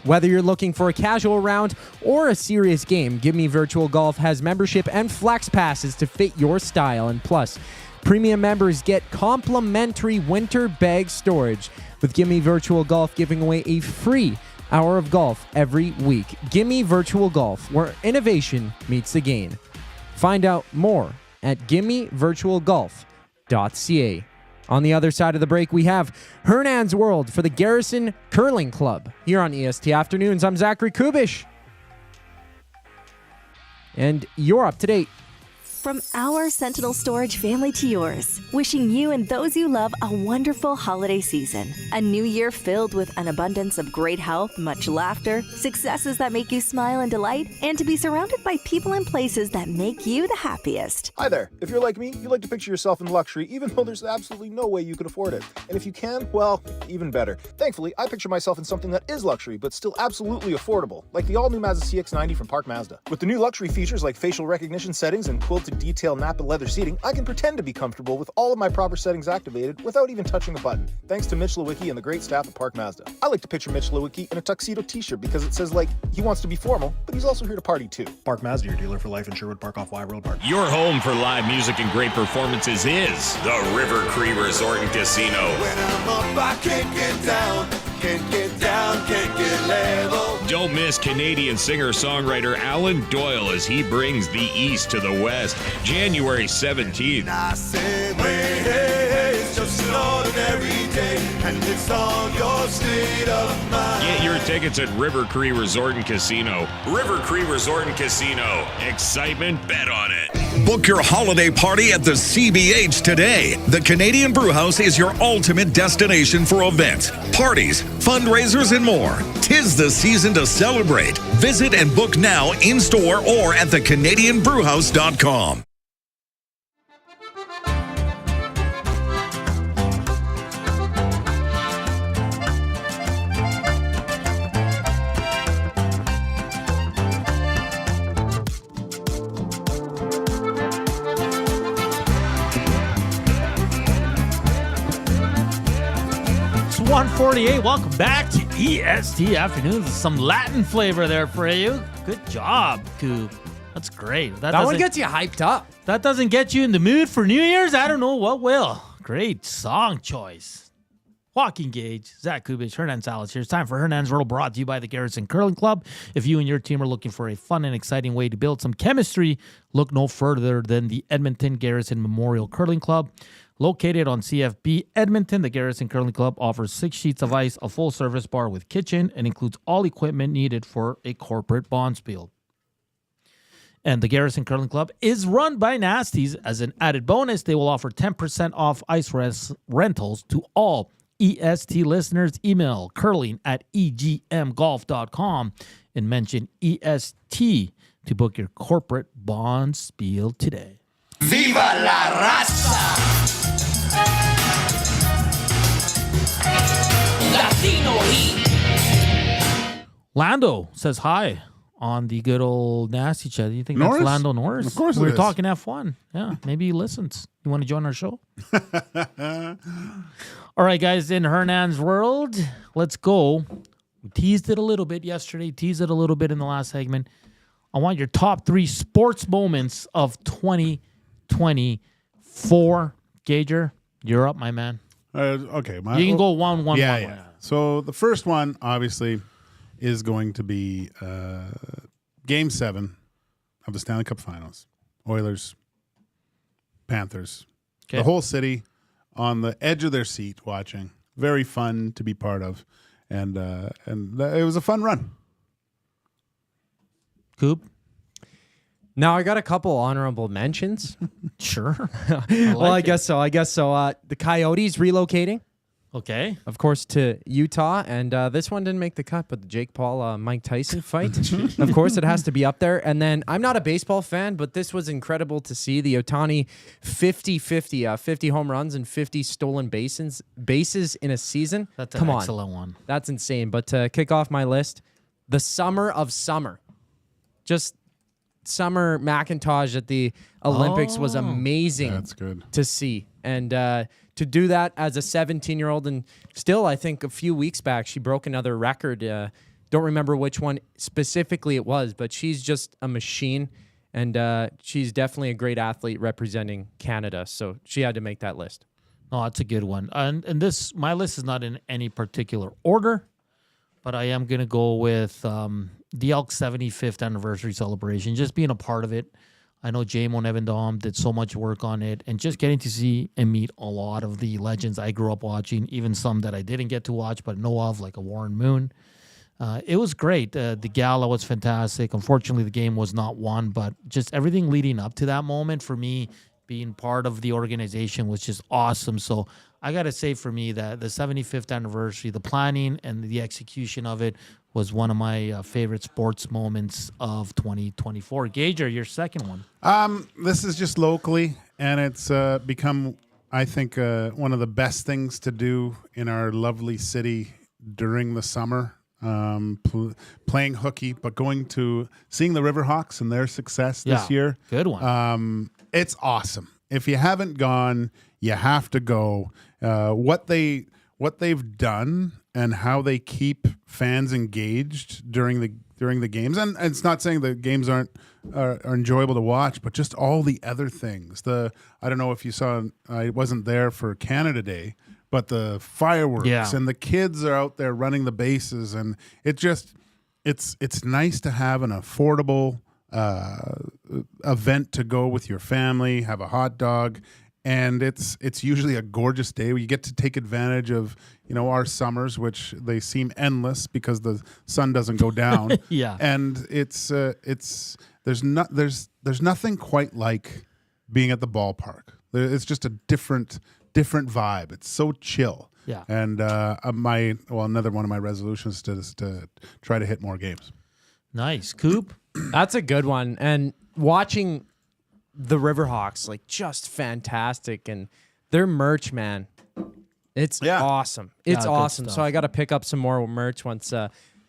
Whether you're looking for a casual round or a serious game, Gimme Virtual Golf has membership and flex passes to fit your style. And plus, premium members get complimentary winter bag storage, with Gimme Virtual Golf giving away a free hour of golf every week. Gimme Virtual Golf, where innovation meets the game. Find out more at GimmeVirtualGolf.ca. On the other side of the break, we have Hernan's World for the Garrison Curling Club here on EST Afternoons. I'm Zachary Kubusch, and you're up to date. From our Sentinel Storage family to yours, wishing you and those you love a wonderful holiday season. A new year filled with an abundance of great health, much laughter, successes that make you smile and delight, and to be surrounded by people and places that make you the happiest. Hi there. If you're like me, you like to picture yourself in luxury, even though there's absolutely no way you could afford it. And if you can, well, even better. Thankfully, I picture myself in something that is luxury, but still absolutely affordable, like the all-new Mazda CX-90 from Park Mazda. With the new luxury features like facial recognition settings and quilted detail Napa leather seating, I can pretend to be comfortable with all of my proper settings activated without even touching a button. Thanks to Mitch Lewicki and the great staff at Park Mazda. I like to picture Mitch Lewicki in a tuxedo t-shirt because it says, like, he wants to be formal, but he's also here to party too. Park Mazda, your dealer for life in Sherwood Park off Y Road Park. Your home for live music and great performances is the River Cree Resort and Casino. When I'm up, I can't get down, can't get down, can't get level. Don't miss Canadian singer-songwriter Alan Doyle as he brings the East to the West, January 17th. I said, hey, hey, hey, it's just an ordinary day, and it's all your state of mind. Get your tickets at River Cree Resort and Casino. River Cree Resort and Casino. Excitement, bet on it. Book your holiday party at the CBH today. The Canadian Brewhouse is your ultimate destination for events, parties, fundraisers, and more. 'Tis the season to celebrate. Visit and book now in-store or at thecanadianbrewhouse.com. It's 1:48. Welcome back to EST Afternoons. Some Latin flavor there for you. Good job, Coop. That's great. That one gets you hyped up. That doesn't get you in the mood for New Year's? I don't know what will. Great song choice. Joaquin Gage, Zach Kubusch, Hernan Salas here. It's time for Hernan's World, brought to you by the Garrison Curling Club. If you and your team are looking for a fun and exciting way to build some chemistry, look no further than the Edmonton Garrison Memorial Curling Club. Located on CFB Edmonton, the Garrison Curling Club offers 6 sheets of ice, a full-service bar with kitchen, and includes all equipment needed for a corporate bonspiel. And the Garrison Curling Club is run by Nasties. As an added bonus, they will offer 10% off ice rentals to all EST listeners. Email curling@egmgolf.com and mention EST to book your corporate bonspiel today. Viva la raza! Latino Heat. Lando says hi on the good old Nasty Chat. Do you think Norris? that's Lando Norris? Of course it We're is. talking F1. Yeah, maybe he listens. You want to join our show? All right, guys, in Hernan's world, let's go. We teased it a little bit yesterday, teased it a little bit in the last segment. I want your top 3 sports moments of 2024. Gager, you're up, my man. Okay. You can go one. Yeah. So the first one, obviously, is going to be Game 7 of the Stanley Cup Finals. Oilers, Panthers. Okay. The whole city on the edge of their seat watching. Very fun to be part of. And it was a fun run. Coop? Now I got a couple honorable mentions. Sure. I guess so. The Coyotes relocating, Okay. of course, to Utah, and this one didn't make the cut, but the Jake Paul Mike Tyson fight. Of course, it has to be up there. And then I'm not a baseball fan, but this was incredible to see the Ohtani 50-50, 50 home runs and 50 stolen bases in a season. That's an Come on. excellent one. That's insane. But to kick off my list, the summer of summer. Just Summer McIntosh at the Olympics was amazing. That's good. To see. And to do that as a 17-year-old, and still, I think a few weeks back, she broke another record. Don't remember which one specifically it was, but she's just a machine, and she's definitely a great athlete representing Canada. So she had to make that list. No, that's a good one. And this, my list is not in any particular order, but I am going to go with the Elks 75th anniversary celebration, just being a part of it. I know J-Mo and Evan Dom did so much work on it, and just getting to see and meet a lot of the legends I grew up watching, even some that I didn't get to watch but know of, like a Warren Moon. It was great. The gala was fantastic. Unfortunately, the game was not won, but just everything leading up to that moment for me, being part of the organization, was just awesome. So I got to say, for me, that the 75th anniversary, the planning and the execution of it was one of my favorite sports moments of 2024. Gager, your second one. This is just locally, and it's become, I think, one of the best things to do in our lovely city during the summer. Playing hooky, but seeing the Riverhawks and their success this year. Good one. It's awesome. If you haven't gone, you have to go. What they've done and how they keep fans engaged during the games, and it's not saying the games are enjoyable to watch, but just all the other things. I don't know if you saw. I wasn't there for Canada Day, but the fireworks and the kids are out there running the bases, and it's nice to have an affordable event to go with your family, have a hot dog, and it's usually a gorgeous day where you get to take advantage of our summers, which they seem endless because the sun doesn't go down. And there's nothing quite like being at the ballpark. It's just a different vibe. It's so chill. Yeah. And another one of my resolutions is to try to hit more games. Nice. Coop? That's a good one. And watching the Riverhawks, just fantastic. And their merch, man, it's awesome. It's awesome. So I got to pick up some more merch once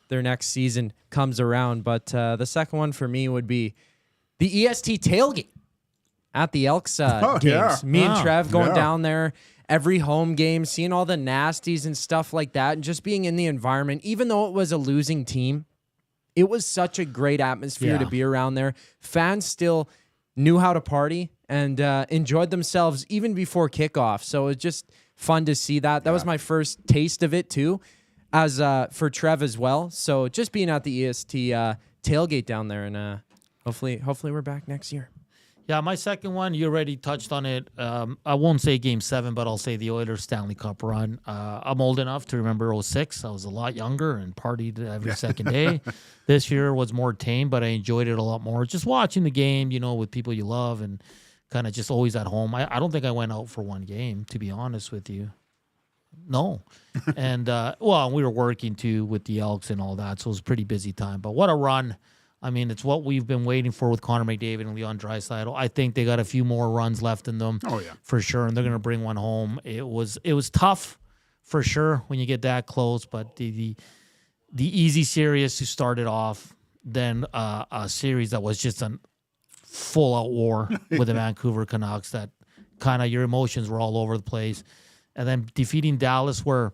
their next season comes around. But the second one for me would be the EST tailgate at the Elks games. Yeah. Me and Trev going down there every home game, seeing all the nasties and stuff like that, and just being in the environment, even though it was a losing team. It was such a great atmosphere to be around there. Fans still knew how to party and enjoyed themselves even before kickoff. So it was just fun to see that. That was my first taste of it too, as for Trev as well. So just being at the EST tailgate down there, and hopefully we're back next year. Yeah, my second one, you already touched on it. I won't say Game 7, but I'll say the Oilers Stanley Cup run. I'm old enough to remember 06. I was a lot younger and partied every second day. This year was more tame, but I enjoyed it a lot more. Just watching the game, with people you love and kind of just always at home. I don't think I went out for one game, to be honest with you. No. And, we were working, too, with the Elks and all that, so it was a pretty busy time. But what a run. I mean, it's what we've been waiting for with Connor McDavid and Leon Draisaitl. I think they got a few more runs left in them, for sure, and they're going to bring one home. It was tough, for sure, when you get that close, but the easy series to start it off, then a series that was just a full-out war with the Vancouver Canucks that kind of your emotions were all over the place, and then defeating Dallas where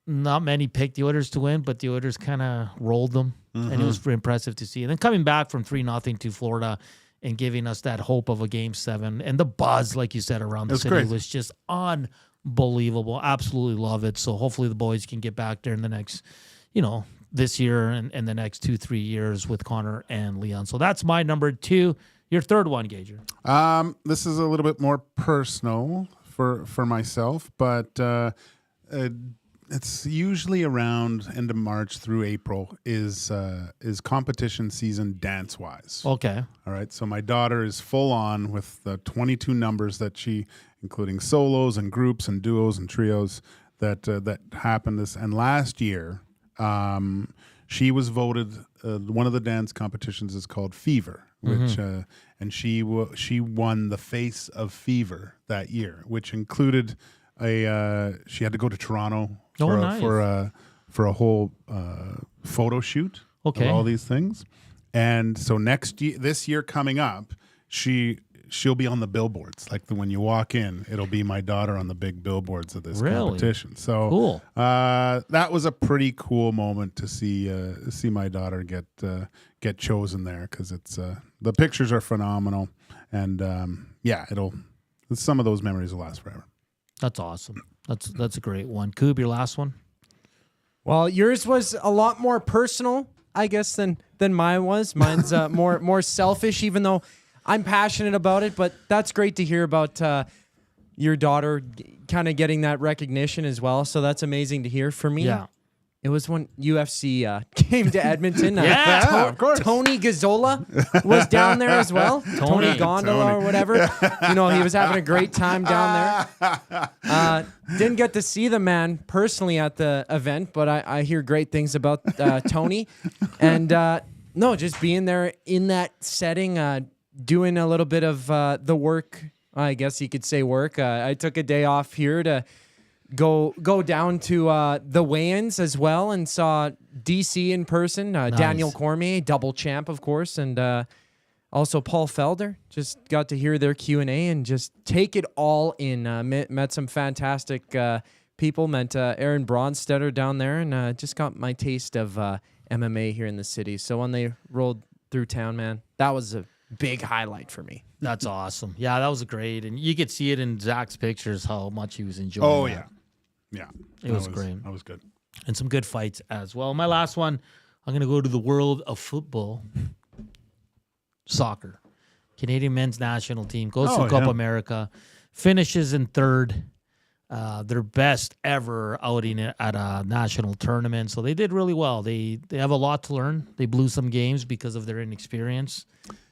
not many picked the Oilers to win, but the Oilers kind of rolled them. And it was very impressive to see. And then coming back from 3-0 to Florida and giving us that hope of a Game 7 and the buzz, like you said, around the city was just unbelievable. Absolutely love it. So hopefully the boys can get back there in the next, this year and the next 2-3 years with Connor and Leon. So that's my number 2. Your third one, Gager. This is a little bit more personal for myself, but it's usually around end of March through April is competition season dance-wise. Okay. All right. So my daughter is full on with the 22 numbers that including solos and groups and duos and trios that happened this. And last year, she was voted. One of the dance competitions is called Fever, which and she won the Face of Fever that year, which included she had to go to Toronto for a whole photo shoot of all these things. And so this year coming up, she'll be on the billboards. Like when you walk in, it'll be my daughter on the big billboards of this competition. So cool. That was a pretty cool moment to see my daughter get chosen there, because it's the pictures are phenomenal, and some of those memories will last forever. That's awesome. That's a great one. Koob, your last one? Well, yours was a lot more personal, I guess, than mine was. Mine's more selfish, even though I'm passionate about it. But that's great to hear about your daughter kind of getting that recognition as well. So that's amazing to hear. For me, it was when UFC came to Edmonton. Of course. Tony Gazzola was down there as well. Tony Gondola or whatever. He was having a great time down there. Didn't get to see the man personally at the event, but I hear great things about Tony. And just being there in that setting, doing a little bit of the work, I guess you could say work. I took a day off here to go down to the weigh-ins as well, and saw DC in person. Nice. Daniel Cormier, double champ, of course, and Also, Paul Felder, just got to hear their Q&A and just take it all in. Met some fantastic people. Met Aaron Bronstetter down there, and just got my taste of MMA here in the city. So when they rolled through town, man, that was a big highlight for me. That's awesome. Yeah, that was great. And you could see it in Zach's pictures how much he was enjoying that. Yeah. It was great. That was good. And some good fights as well. My last one, I'm going to go to the world of football. Soccer. Canadian men's national team goes to Copa America, finishes in third. Their best ever outing at a national tournament. So they did really well. They have a lot to learn. They blew some games because of their inexperience.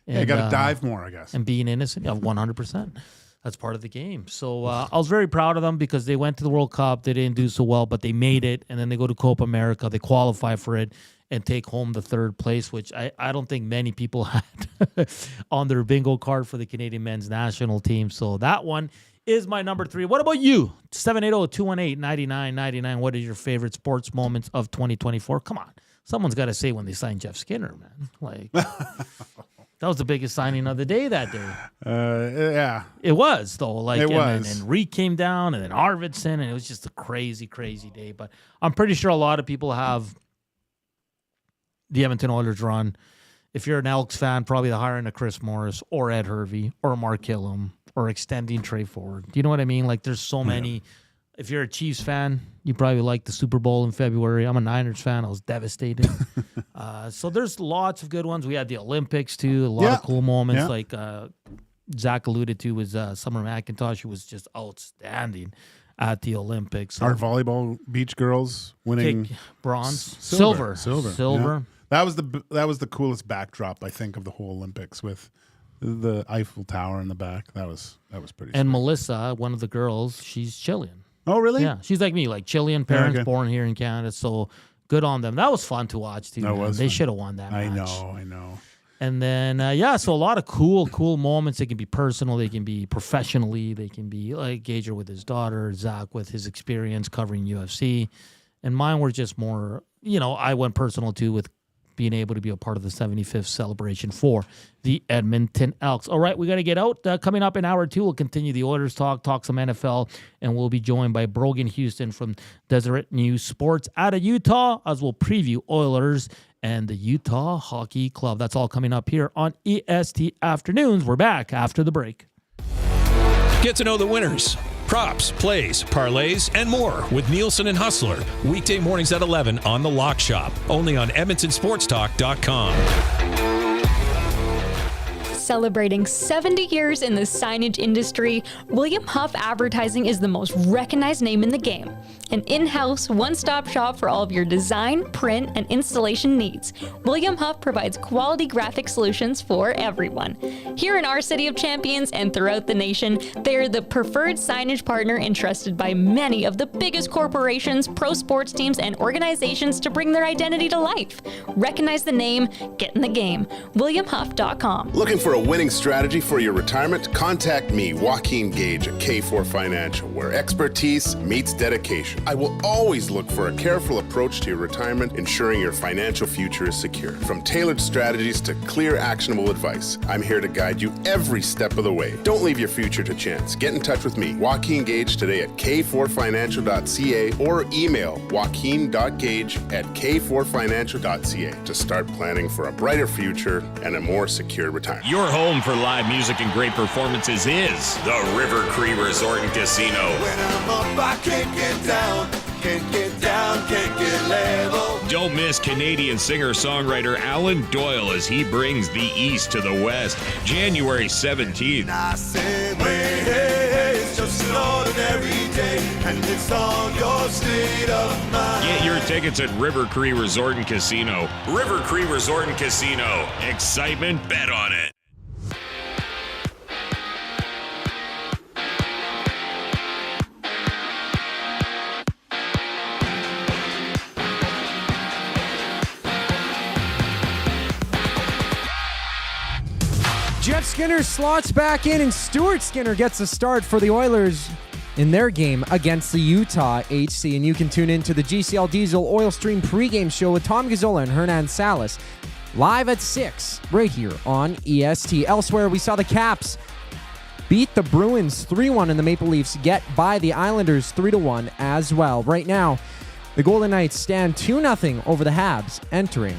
And, got to dive more, I guess. And being innocent. Yeah, 100%. That's part of the game. So I was very proud of them because they went to the World Cup. They didn't do so well, but they made it. And then they go to Copa America. They qualify for it and take home the third place, which I don't think many people had on their bingo card for the Canadian men's national team. So that one is my number 3. What about you? 780-218-9999. What is your favorite sports moments of 2024? Come on. Someone's got to say when they signed Jeff Skinner, man. Like, that was the biggest signing of the day that day. Yeah. It was, though. Like, it was. And Reed came down, and then Arvidsson, and it was just a crazy, crazy day. But I'm pretty sure a lot of people have the Edmonton Oilers run. If you're an Elks fan, probably the hiring of Chris Morris or Ed Hervey or Mark Killam or extending Trey Ford. Do you know what I mean? Like, there's so many. Yeah. If you're a Chiefs fan, you probably like the Super Bowl in February. I'm a Niners fan. I was devastated. So there's lots of good ones. We had the Olympics, too. A lot of cool moments. Like Zach alluded to was Summer McIntosh, who was just outstanding at the Olympics. Our volleyball beach girls winning bronze, silver. Yeah. That was the coolest backdrop, I think, of the whole Olympics with the Eiffel Tower in the back. That was pretty. And sweet. Melissa, one of the girls, she's Chilean. Oh, really? Yeah, she's like me, like Chilean parents, born here in Canada. So good on them. That was fun to watch too. They should have won that match. I know. And then so a lot of cool moments. They can be personal, they can be professionally, they can be like Gager with his daughter, Zach with his experience covering UFC, and mine were just more. I went personal too with being able to be a part of the 75th celebration for the Edmonton Elks. All right, we got to get out. Coming up in hour 2, we'll continue the Oilers talk some NFL, and we'll be joined by Brogan Houston from Deseret News Sports out of Utah, as we'll preview Oilers and the Utah Hockey Club. That's all coming up here on EST Afternoons. We're back after the break. Get to know the winners, props, plays, parlays, and more with Nielsen and Hustler. Weekday mornings at 11 on The Lock Shop. Only on EdmontonSportsTalk.com. Celebrating 70 years in the signage industry, William Huff Advertising is the most recognized name in the game. An in-house, one-stop shop for all of your design, print, and installation needs. William Huff provides quality graphic solutions for everyone. Here in our City of Champions and throughout the nation, they are the preferred signage partner entrusted by many of the biggest corporations, pro sports teams, and organizations to bring their identity to life. Recognize the name, get in the game. WilliamHuff.com. Looking for a winning strategy for your retirement? Contact me, Joaquin Gage at K4 Financial, where expertise meets dedication. I will always look for a careful approach to your retirement, ensuring your financial future is secure. From tailored strategies to clear, actionable advice, I'm here to guide you every step of the way. Don't leave your future to chance. Get in touch with me, Joaquin Gage, today at k4financial.ca or email joaquin.gage@k4financial.ca to start planning for a brighter future and a more secure retirement. Your home for live music and great performances is the River Cree Resort and Casino. When I'm up, I can't get down, can't get down, can't get level. Don't miss Canadian singer-songwriter Alan Doyle as he brings the East to the West, January 17th. I said, hey, it's just an ordinary day, and it's all your state of mind. Get your tickets at River Cree Resort and Casino. River Cree Resort and Casino. Excitement, bet on it. Jeff Skinner slots back in, and Stuart Skinner gets a start for the Oilers in their game against the Utah HC. And you can tune in to the GCL Diesel Oil Stream pregame show with Tom Gazzola and Hernan Salas live at 6 right here on EST. Elsewhere, we saw the Caps beat the Bruins 3-1 and the Maple Leafs get by the Islanders 3-1 as well. Right now, the Golden Knights stand 2-0 over the Habs entering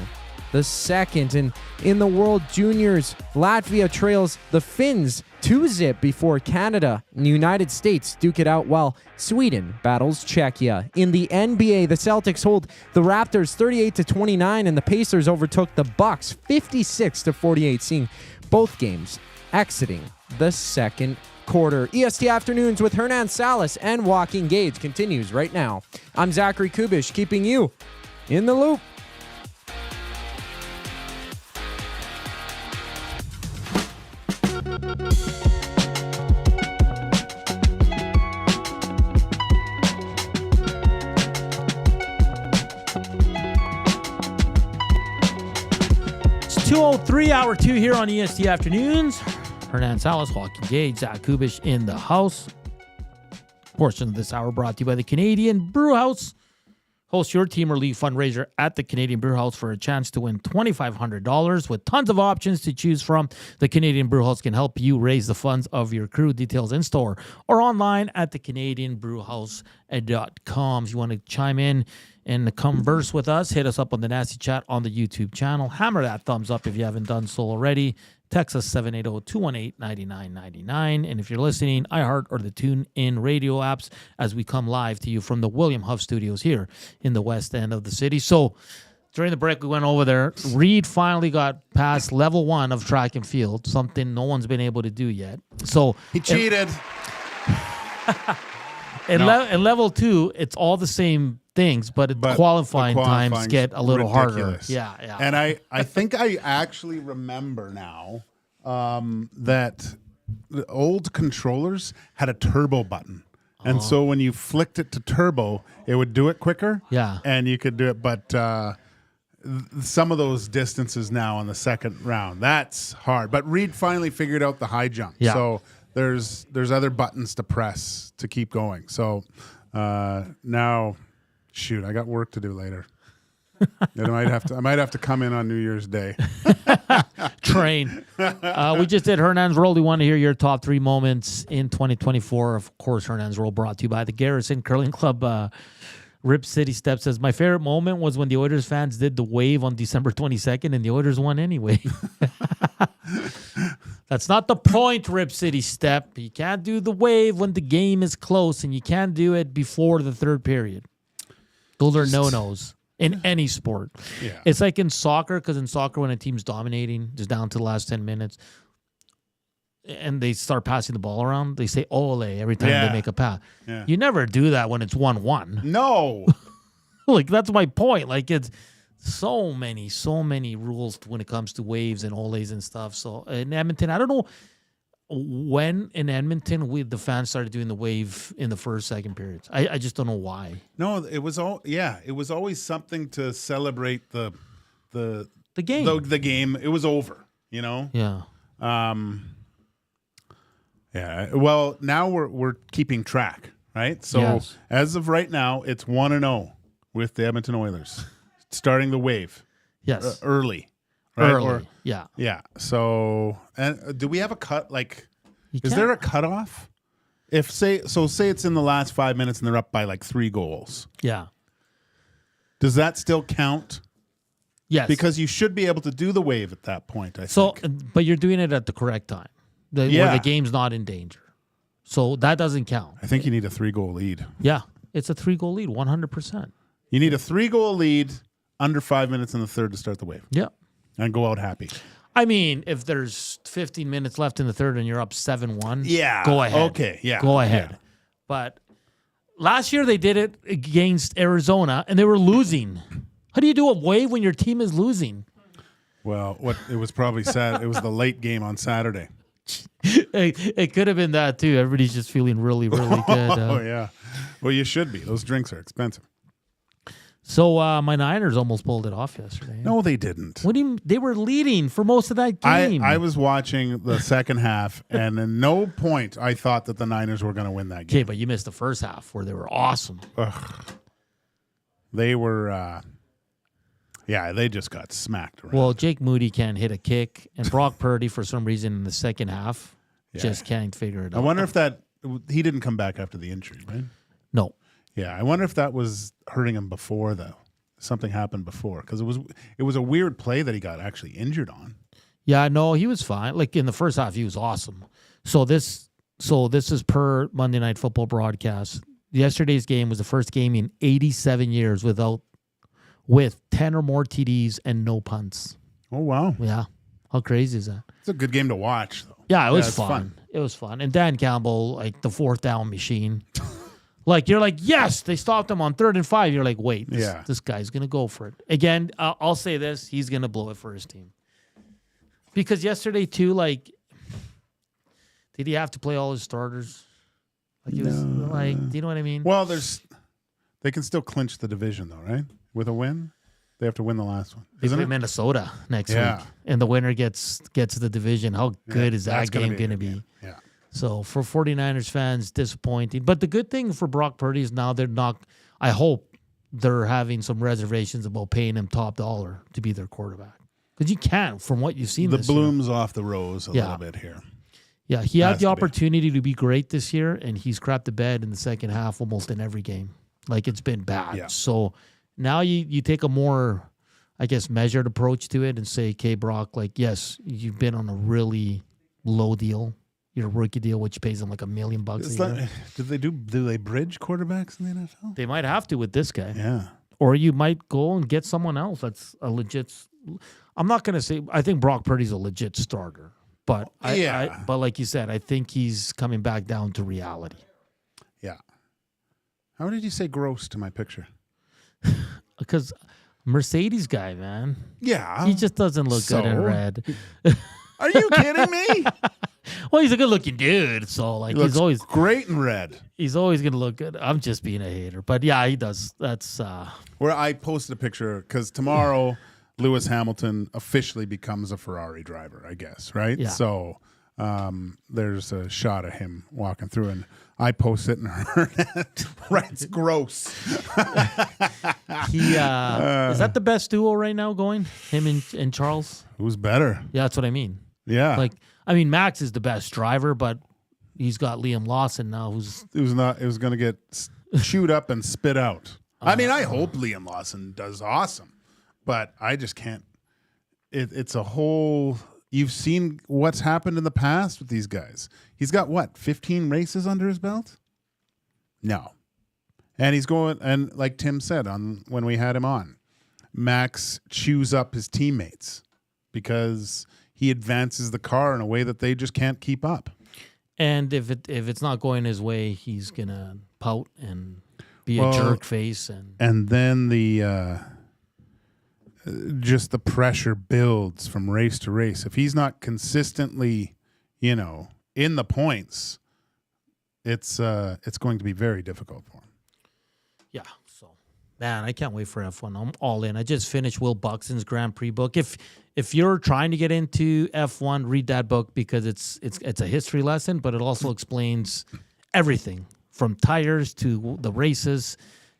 the second. And in the World Juniors, Latvia trails the Finns 2-0 before Canada and the United States duke it out while Sweden battles Czechia. In the NBA, the Celtics hold the Raptors 38-29 and the Pacers overtook the Bucks 56-48, seeing both games exiting the second quarter. EST Afternoons with Hernan Salas and Joaquin Gage continues right now. I'm Zachary Kubusch, keeping you in the loop. It's 2:03, hour 2 here on EST Afternoons. Hernan Salas, Joaquin Gage, Zach Kubusch in the house. Portion of this hour brought to you by the Canadian Brew House. Host your team or league fundraiser at the Canadian Brew House for a chance to win $2,500 with tons of options to choose from. The Canadian Brew House can help you raise the funds of your crew. Details in store or online at thecanadianbrewhouse.com. If you want to chime in and converse with us, hit us up on the Nasty Chat on the YouTube channel. Hammer that thumbs up if you haven't done so already. Text us 780-218-9999. And if you're listening, iHeart or the TuneIn radio apps as we come live to you from the William Huff Studios here in the west end of the city. So during the break, we went over there. Reed finally got past level 1 of track and field, something no one's been able to do yet. So he cheated. In level 2, it's all the same things, but qualifying times get a little ridiculous. harder. Yeah. And I think I actually remember now that the old controllers had a turbo button. And so when you flicked it to turbo, it would do it quicker. Yeah. And you could do it. But some of those distances now in the second round, that's hard. But Reed finally figured out the high jump. Yeah. So there's other buttons to press to keep going. So now... Shoot, I got work to do later. I might have to come in on New Year's Day. Train. We just did Hernan's Roll. We want to hear your top 3 moments in 2024. Of course, Hernan's Roll brought to you by the Garrison Curling Club. Rip City Step says, my favorite moment was when the Oilers fans did the wave on December 22nd and the Oilers won anyway. That's not the point, Rip City Step. You can't do the wave when the game is close, and you can't do it before the third period. Those are no-nos in any sport. Yeah. It's like in soccer, because in soccer, when a team's dominating, just down to the last 10 minutes, and they start passing the ball around, they say ole every time they make a pass. Yeah. You never do that when it's 1-1. No. Like, that's my point. Like, it's so many rules when it comes to waves and oles and stuff. So in Edmonton, I don't know when in Edmonton the fans started doing the wave in the first, second periods. I just don't know why. No, it was always something to celebrate the game. The game. It was over, you know? Yeah. Yeah. Well, now we're keeping track, right? So as of right now, it's 1-0 with the Edmonton Oilers, starting the wave. Yes. Early. Right? Early. Yeah. So, and do we have a cut? Like, is there a cutoff? Say it's in the last 5 minutes and they're up by like 3 goals. Yeah. Does that still count? Yes. Because you should be able to do the wave at that point, I think. But you're doing it at the correct time. Where the game's not in danger. So that doesn't count. I think you need a 3-goal lead. Yeah. It's a 3-goal lead, 100%. You need a 3-goal lead under 5 minutes in the third to start the wave. Yeah. And go out happy. I mean, if there's 15 minutes left in the third and you're up 7-1, yeah, go ahead. Okay, yeah. Go ahead. Yeah. But last year they did it against Arizona and they were losing. How do you do a wave when your team is losing? Well, it was probably sad. It was the late game on Saturday. It could have been that too. Everybody's just feeling really, really good. Oh, yeah. Well, you should be. Those drinks are expensive. So my Niners almost pulled it off yesterday. No, they didn't. What do you? They were leading for most of that game. I was watching the second half, and at no point I thought that the Niners were going to win that game. Okay, but you missed the first half where they were awesome. Ugh. They were, Yeah, they just got smacked around. Well, Jake Moody can't hit a kick, and Brock Purdy, for some reason, in the second half, just can't figure it out. I wonder if he didn't come back after the injury, right? No. Yeah, I wonder if that was hurting him before, though. Something happened before, because it was a weird play that he got actually injured on. Yeah, no, he was fine. Like in the first half, he was awesome. So this is per Monday Night Football broadcast. Yesterday's game was the first game in 87 years with 10 or more TDs and no punts. Oh, wow. Yeah. How crazy is that? It's a good game to watch, though. Yeah, it was fun. It was fun. And Dan Campbell, like the fourth down machine. Like, you're like, yes, they stopped him on 3rd and 5. You're like, wait, this guy's going to go for it. Again, I'll say this. He's going to blow it for his team. Because yesterday, too, like, did he have to play all his starters? Like, he was like, do you know what I mean? Well, they can still clinch the division, though, right? With a win? They have to win the last one. They play Minnesota next week. And the winner gets the division. How good is that game going to be? Yeah. So for 49ers fans, disappointing. But the good thing for Brock Purdy is now they're not, I hope they're having some reservations about paying him top dollar to be their quarterback. Because you can't, from what you've seen the this bloom's year. Off the rose a little bit here. Yeah, he had the opportunity to be great this year, and he's crapped the bed in the second half almost in every game. Like, it's been bad. Yeah. So now you take a more, I guess, measured approach to it and say, okay, Brock, like, yes, you've been on a really low deal. Your rookie deal, which pays them like $1 million a year. Do they bridge quarterbacks in the NFL? They might have to with this guy. Yeah. Or you might go and get someone else that's a legit. I'm not going to say, I think Brock Purdy's a legit starter. But but like you said, I think he's coming back down to reality. Yeah. How did you say gross to my picture? Because Mercedes guy, man. Yeah. He just doesn't look good in red. Are you kidding me? Well, he's a good-looking dude, so like he's always great in red. He's always gonna look good. I'm just being a hater, but yeah, he does. That's where I posted a picture because tomorrow Lewis Hamilton officially becomes a Ferrari driver, I guess, right? Yeah. So there's a shot of him walking through, and I post it, and Hernan writes gross. Is that the best duo right now going? Him and Charles? Who's better? Yeah, that's what I mean. Yeah. Like, I mean, Max is the best driver, but he's got Liam Lawson now, who's going to get chewed up and spit out. I mean, I hope Liam Lawson does awesome, but I just can't. It's a whole. You've seen what's happened in the past with these guys. He's got 15 races under his belt? No. And he's going, and like Tim said when we had him on, Max chews up his teammates because he advances the car in a way that they just can't keep up. And if it's not going his way, he's gonna pout and be a jerk face, and then the just the pressure builds from race to race. If he's not consistently, in the points, it's going to be very difficult for him. Yeah. So, man, I can't wait for F1. I'm all in. I just finished Will Buxton's Grand Prix book. If you're trying to get into F1, read that book because it's a history lesson, but it also explains everything from tires to the races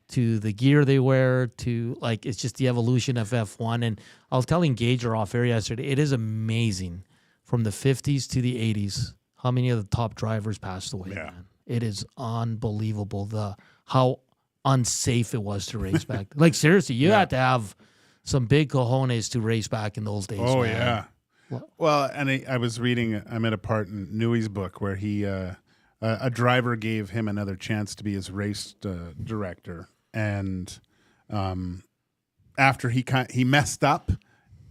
to the gear they wear to it's just the evolution of F1. And I was telling Gager off air yesterday, it is amazing from the 50s to the 80s how many of the top drivers passed away. Yeah. Man. It is unbelievable how unsafe it was to race back. Seriously, you had to have some big cojones to race back in those days. Oh, man. yeah. Well, and I was reading, I'm at a part in Newey's book where he, a driver gave him another chance to be his race director. And after he messed up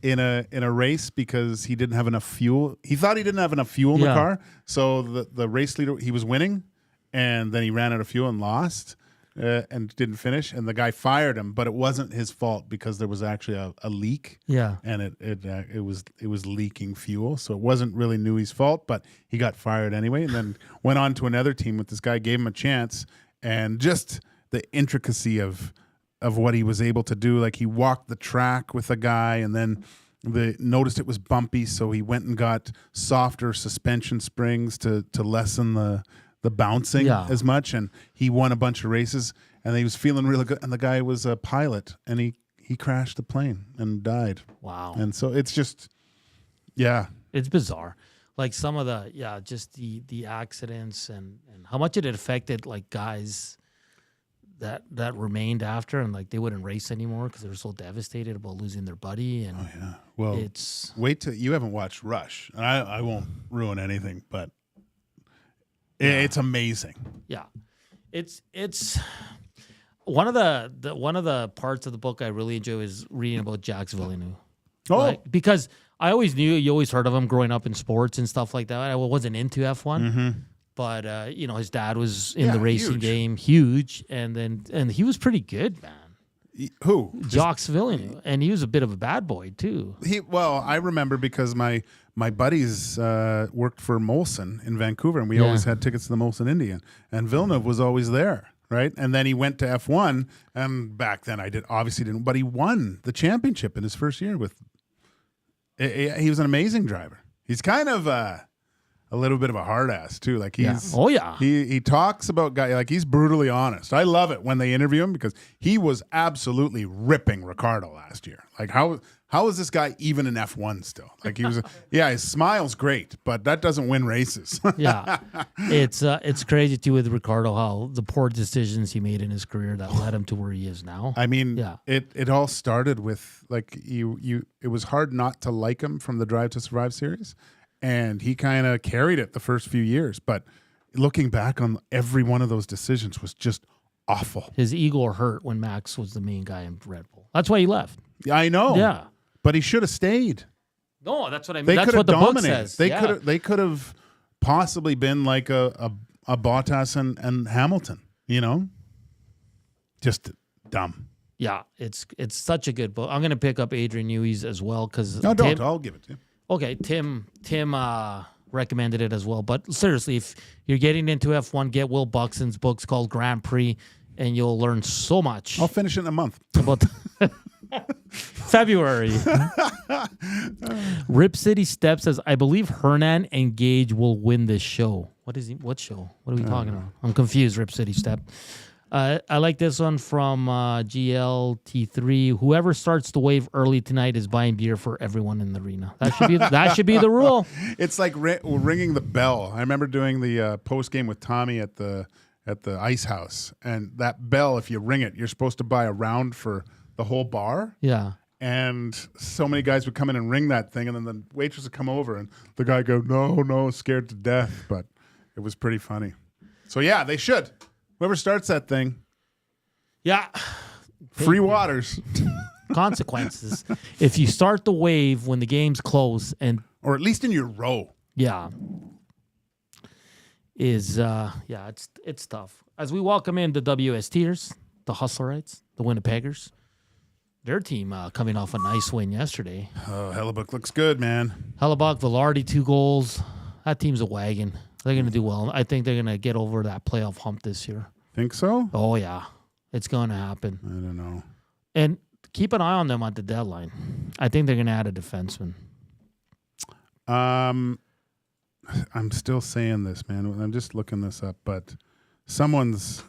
in a race because he didn't have enough fuel. He thought he didn't have enough fuel in the car. So the race leader, he was winning, and then he ran out of fuel and lost. And didn't finish, and the guy fired him, but it wasn't his fault because there was actually a leak. Yeah, and it was leaking fuel, so it wasn't really Newey's fault. But he got fired anyway, and then went on to another team with this guy, gave him a chance, and just the intricacy of what he was able to do. Like he walked the track with a guy, and then noticed it was bumpy, so he went and got softer suspension springs to lessen the bouncing as much, and he won a bunch of races, and he was feeling really good. And the guy was a pilot, and he he crashed the plane and died. Wow. And so it's just, yeah. It's bizarre. Like some of just the accidents and how much it affected like guys that remained after, and like they wouldn't race anymore because they were so devastated about losing their buddy. And Well, it's wait till you haven't watched Rush, and I won't ruin anything, but it's amazing. Yeah, it's one of the parts of the book I really enjoy is reading about Jacques Villeneuve. Because I always knew, you always heard of him growing up in sports and stuff like that. I wasn't into F1. But his dad was in the racing game, huge, and he was pretty good, man. Who? Jacques Villeneuve, and he was a bit of a bad boy too. I remember because my buddies worked for Molson in Vancouver, and we always had tickets to the Molson Indian, and Villeneuve was always there, right? And then he went to F1, and back then I obviously didn't, but he won the championship in his first year with. He was an amazing driver. He's kind of a little bit of a hard ass too. Like he's he talks about guy like he's brutally honest. I love it when they interview him because he was absolutely ripping Ricciardo last year. Like how is this guy even in F1 still? Like he was his smile's great, but that doesn't win races. It's crazy too with Ricciardo how the poor decisions he made in his career that led him to where he is now. I mean, it all started with like it was hard not to like him from the Drive to Survive series. And he kind of carried it the first few years. But looking back on every one of those decisions was just awful. His ego hurt when Max was the main guy in Red Bull. That's why he left. I know. Yeah. But he should have stayed. No, that's what I mean. They That's what the book says. They could have possibly been like a Bottas and Hamilton, Just dumb. Yeah, it's such a good book. I'm going to pick up Adrian Newey's as well because No, don't. I'll give it to you. Okay, Tim recommended it as well. But seriously, if you're getting into F1, get Will Buxton's books called Grand Prix, and you'll learn so much. I'll finish it in a month. About February. Rip City Step says, I believe Hernan and Gage will win this show. What show? What are we talking about? I'm confused, Rip City Step. I like this one from GLT3. Whoever starts the wave early tonight is buying beer for everyone in the arena. That should be the rule. It's like ringing the bell. I remember doing the post game with Tommy at the Ice House, and that bell, if you ring it, you're supposed to buy a round for the whole bar. Yeah. And so many guys would come in and ring that thing, and then the waitress would come over, and the guy go, no, scared to death. But it was pretty funny. So yeah, they should. Whoever starts that thing. Yeah. Free waters. Consequences. If you start the wave when the game's close or at least in your row. Yeah. It's tough. As we welcome in the WSTers, the Hustlerites, the Winnipeggers. Their team coming off a nice win yesterday. Oh, Hellebuck looks good, man. Hellebuck, Velarde, 2 goals. That team's a wagon. They're going to do well. I think they're going to get over that playoff hump this year. Think so? Oh, yeah. It's going to happen. I don't know. And keep an eye on them at the deadline. I think they're going to add a defenseman. I'm still saying this, man. I'm just looking this up, but someone's...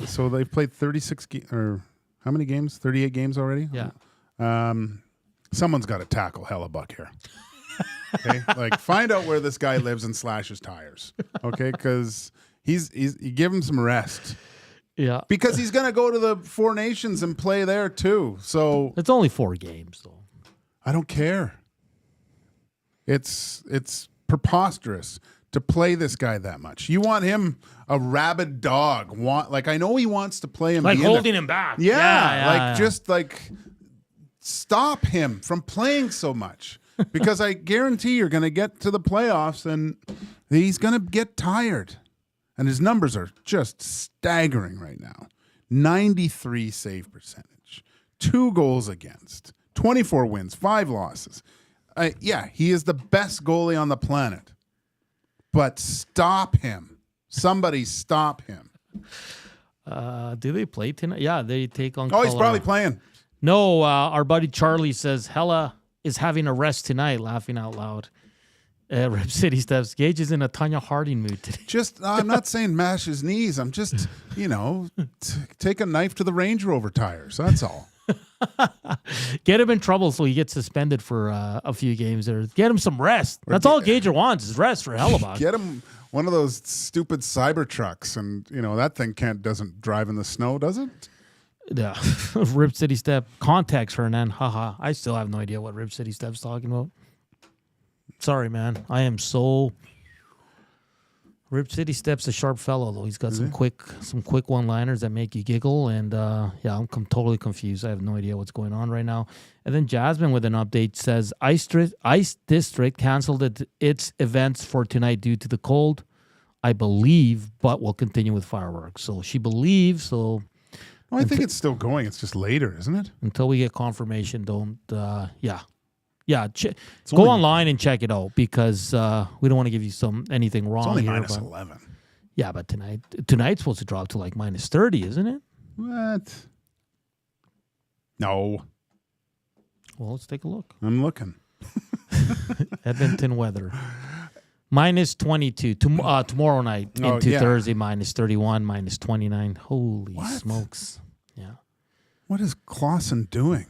so they've played 36 or how many games? 38 games already? Yeah. Someone's got to tackle Hellebuck here. Okay, like find out where this guy lives and slash his tires. Okay, because you give him some rest. Yeah, because he's gonna go to the Four Nations and play there too. So it's only 4 games, though. I don't care. It's preposterous to play this guy that much. You want him a rabid dog? I know he wants to play him, like holding him back. Just stop him from playing so much. Because I guarantee you're going to get to the playoffs and he's going to get tired. And his numbers are just staggering right now. 93 save percentage, 2 goals against, 24 wins, 5 losses. He is the best goalie on the planet. But stop him. Somebody stop him. Do they play tonight? Yeah, they take on Colorado. He's probably playing. No, our buddy Charlie says Hella is having a rest tonight, laughing out loud. Rip City Steps. Gage is in a Tanya Harding mood today. I'm not saying mash his knees. I'm just, take a knife to the Range Rover tires. That's all. Get him in trouble so he gets suspended for a few games. Or get him some rest. That's all Gager wants is rest for Hellebuck. Get him one of those stupid cyber trucks, and that thing doesn't drive in the snow, does it? Yeah. Rip City Step contacts Hernan. Haha. I still have no idea what Rip City Step's talking about. Sorry, man. I am so. Rip City Step's a sharp fellow, though. He's got some quick one-liners that make you giggle, and I'm totally confused. I have no idea what's going on right now. And then Jasmine with an update says Ice District canceled its events for tonight due to the cold, I believe, but will continue with fireworks. So she believes. So I think it's still going. It's just later, isn't it? Until we get confirmation, don't. Go online and check it out because we don't want to give you anything wrong. It's only here, minus 11. Yeah, but tonight's supposed to drop to like minus 30, isn't it? What? No. Well, let's take a look. I'm looking. Edmonton weather. Minus 22 tomorrow night into Thursday, minus 31, minus 29. Holy smokes. Yeah. What is Clausen doing?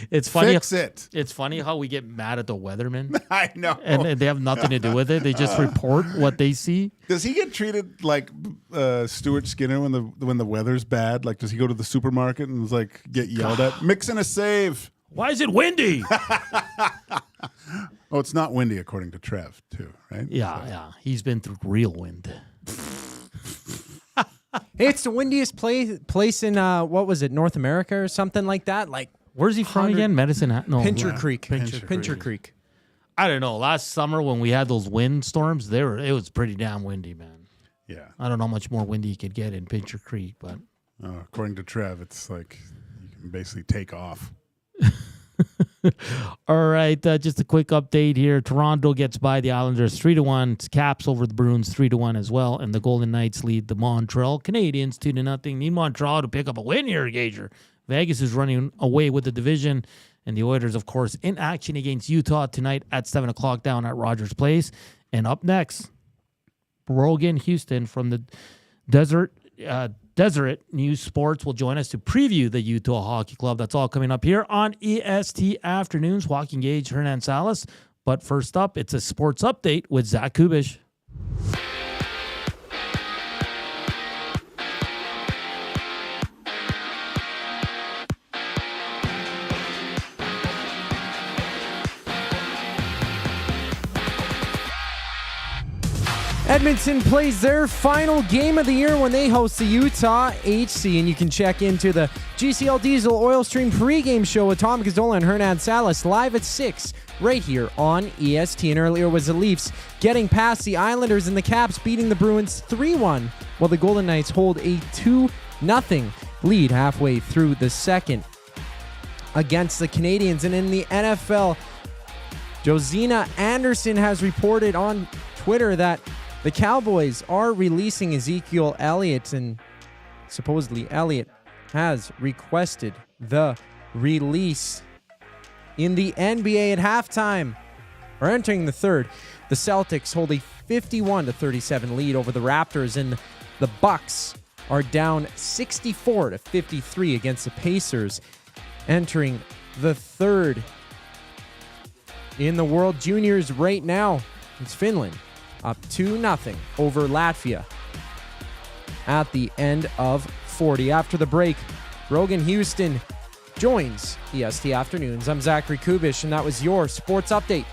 It's funny. Fix it. It's funny how we get mad at the weathermen. I know. And they have nothing to do with it. They just report what they see. Does he get treated like Stuart Skinner when the weather's bad? Like, does he go to the supermarket and get yelled at? Mixing a save. Why is it windy? Oh, it's not windy according to Trev, too, right? Yeah. He's been through real wind. Hey, it's the windiest place in what was it, North America or something like that? Like, where's he from again? Medicine Hat? No, Pincher Creek. Pincher Creek. I don't know. Last summer when we had those wind storms, it was pretty damn windy, man. Yeah. I don't know how much more windy you could get in Pincher Creek, but according to Trev, it's like you can basically take off. All right, just a quick update here. Toronto gets by the Islanders 3-1. Caps over the Bruins 3-1 as well, and the Golden Knights lead the Montreal Canadiens 2-0. Need Montreal to pick up a win here, Gager. Vegas is running away with the division, and the Oilers, of course, in action against Utah tonight at 7 o'clock down at Rogers Place. And up next, Brogan Houston from the Deseret News Sports will join us to preview the Utah Hockey Club. That's all coming up here on EST Afternoons. Joaquin Gage, Hernan Salas. But first up, it's a sports update with Zach Kubusch. Edmonton plays their final game of the year when they host the Utah HC, and you can check into the GCL Diesel Oil Stream pregame show with Tom Gazzola and Hernan Salas live at 6 right here on EST. And earlier was the Leafs getting past the Islanders and the Caps beating the Bruins 3-1, while the Golden Knights hold a 2-0 lead halfway through the second against the Canadiens. And in the NFL, Josina Anderson has reported on Twitter that the Cowboys are releasing Ezekiel Elliott, and supposedly Elliott has requested the release. In the NBA at halftime, or entering the third, the Celtics hold a 51-37 lead over the Raptors, and the Bucks are down 64-53 against the Pacers. Entering the third in the World Juniors right now, it's Finland up 2-0 over Latvia at the end of 40. After the break, Brogan Houston joins EST Afternoons. I'm Zachary Kubusch, and that was your sports update.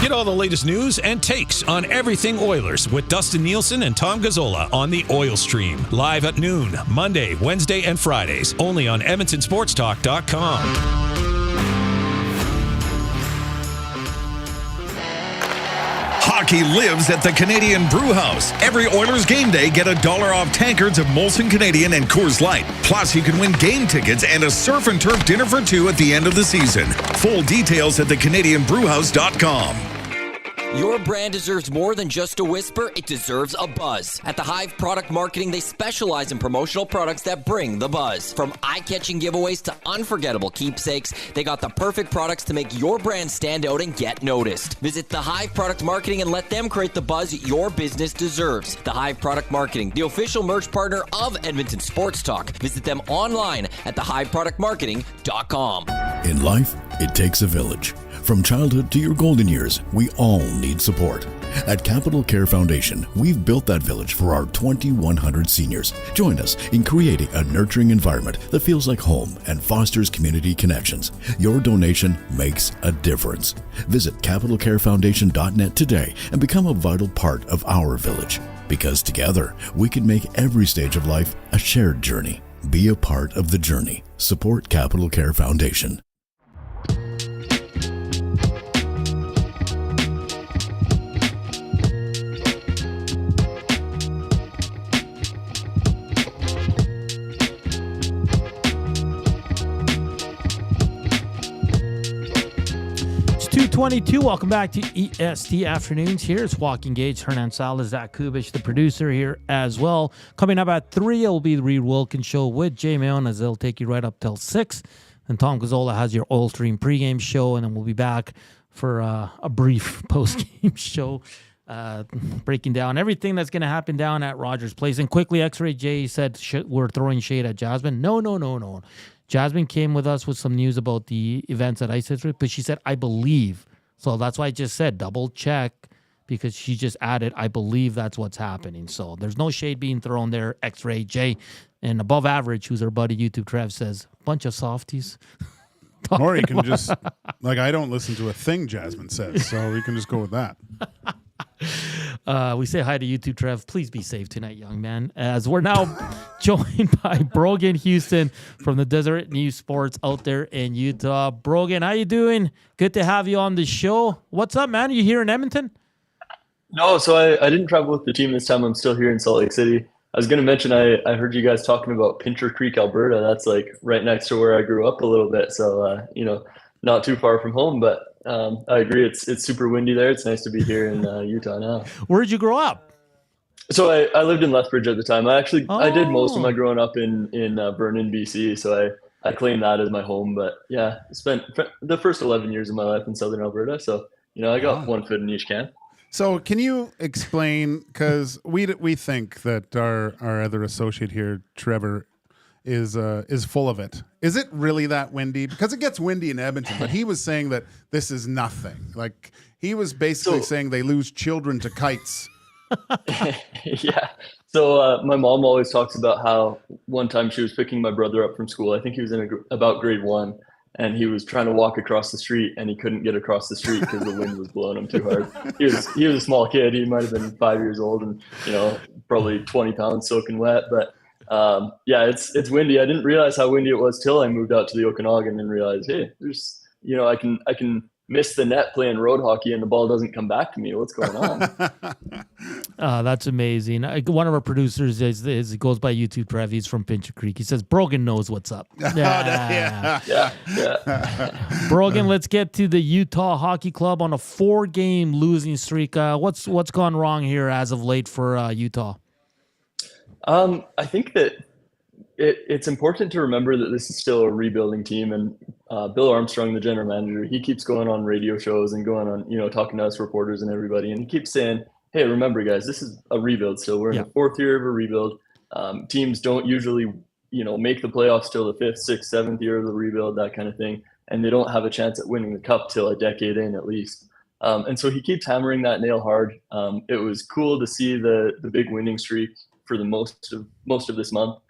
Get all the latest news and takes on everything Oilers with Dustin Nielsen and Tom Gazzola on the Oil Stream. Live at noon, Monday, Wednesday, and Fridays. Only on EdmontonSportsTalk.com. Hockey lives at the Canadian Brew House. Every Oilers game day, get $1 off tankards of Molson Canadian and Coors Light. Plus, you can win game tickets and a surf and turf dinner for two at the end of the season. Full details at thecanadianbrewhouse.com. Your brand deserves more than just a whisper, it deserves a buzz. At the Hive Product Marketing, they specialize in promotional products that bring the buzz. From eye-catching giveaways to unforgettable keepsakes, they got the perfect products to make your brand stand out and get noticed. Visit the Hive Product Marketing and let them create the buzz your business deserves. The Hive Product Marketing, the official merch partner of Edmonton Sports Talk. Visit them online at thehiveproductmarketing.com. In life, it takes a village. From childhood to your golden years, we all need support. At Capital Care Foundation, we've built that village for our 2,100 seniors. Join us in creating a nurturing environment that feels like home and fosters community connections. Your donation makes a difference. Visit capitalcarefoundation.net today and become a vital part of our village. Because together, we can make every stage of life a shared journey. Be a part of the journey. Support Capital Care Foundation. It's 2:22. Welcome back to EST Afternoons. Here's Joaquin Gage, Hernan Salas, Zach Kubusch, the producer here as well. Coming up at 3, it will be the Reed Wilkins Show with Jay Mayon, as they'll take you right up till 6. And Tom Gazzola has your Oil Stream pregame show, and then we'll be back for a brief postgame show, breaking down everything that's going to happen down at Rogers Place. And quickly, X-Ray Jay said we're throwing shade at Jasmine. No. Jasmine came with us with some news about the events at Ice History, but she said, I believe. So that's why I just said double check, because she just added, I believe that's what's happening. So there's no shade being thrown there, X-Ray J. And Above Average, who's our buddy YouTube Trev, says, bunch of softies. Or you can just, I don't listen to a thing Jasmine says, so we can just go with that. We say hi to YouTube Trev. Please be safe tonight, young man, as we're now joined by Brogan Houston from the Deseret News Sports out there in Utah. Brogan, how you doing? Good to have you on the show. What's up, man? Are you here in Edmonton? No, so I didn't travel with the team this time. I'm still here in Salt Lake City. I was going to mention I heard you guys talking about Pincher Creek, Alberta. That's like right next to where I grew up a little bit. So, not too far from home, but I agree. It's super windy there. It's nice to be here in Utah now. Where'd you grow up? So I lived in Lethbridge at the time. I did most of my growing up in Vernon, BC. So I claim that as my home. But yeah, I spent the first 11 years of my life in Southern Alberta. So, I got one foot in each camp. So can you explain, because we think that our other associate here, Trevor, is full of it. Is it really that windy? Because it gets windy in Edmonton, but he was saying that this is nothing. Like, he was basically saying they lose children to kites. Yeah. So my mom always talks about how one time she was picking my brother up from school. I think he was in about grade 1. And he was trying to walk across the street, and he couldn't get across the street because the wind was blowing him too hard. He was a small kid. He might have been 5 years old, and probably 20 pounds soaking wet. But it's windy. I didn't realize how windy it was till I moved out to the Okanagan and realized, hey, there's I can miss the net playing road hockey and the ball doesn't come back to me. What's going on? That's amazing. One of our producers he goes by YouTube Trev. He's from Pincher Creek. He says Brogan knows what's up. Yeah. Brogan, let's get to the Utah Hockey Club on a 4-game losing streak. What's gone wrong here as of late for Utah? I think that it's important to remember that this is still a rebuilding team, and Bill Armstrong, the general manager, he keeps going on radio shows and going on, talking to us reporters and everybody, and he keeps saying, hey, remember guys, this is a rebuild still. We're in the 4th year of a rebuild. Teams don't usually, make the playoffs till the 5th, 6th, 7th year of the rebuild, that kind of thing, and they don't have a chance at winning the cup till a decade in at least. And so he keeps hammering that nail hard. It was cool to see the big winning streak for the most of this month.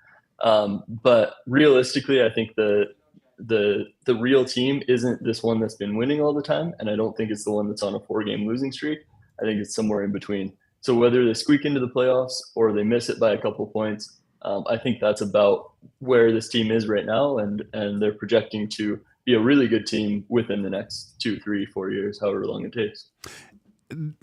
But realistically, I think the real team isn't this one that's been winning all the time, and I don't think it's the one that's on a 4-game losing streak. I think it's somewhere in between. So whether they squeak into the playoffs or they miss it by a couple points, I think that's about where this team is right now, and they're projecting to be a really good team within the next 2, 3, 4 years, however long it takes. You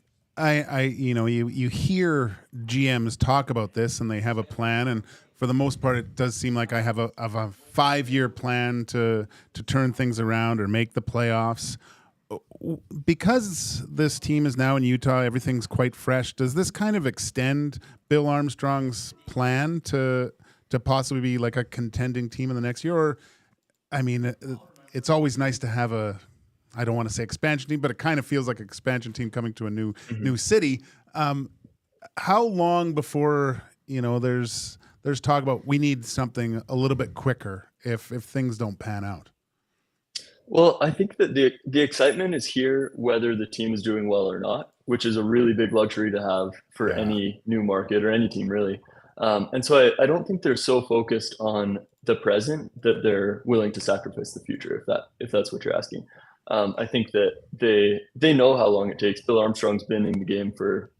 hear GMs talk about this and they have a plan, and for the most part, it does seem like I have a 5-year plan to turn things around or make the playoffs. because this team is now in Utah, everything's quite fresh. Does this kind of extend Bill Armstrong's plan to possibly be like a contending team in the next year? Or, I mean, it's always nice to have I don't want to say expansion team, but it kind of feels like an expansion team coming to a new city. How long before, there's talk about we need something a little bit quicker if things don't pan out? Well, I think that the excitement is here whether the team is doing well or not, which is a really big luxury to have for any new market or any team really. And so I don't think they're so focused on the present that they're willing to sacrifice the future, if that's what you're asking. I think that they know how long it takes. Bill Armstrong's been in the game for,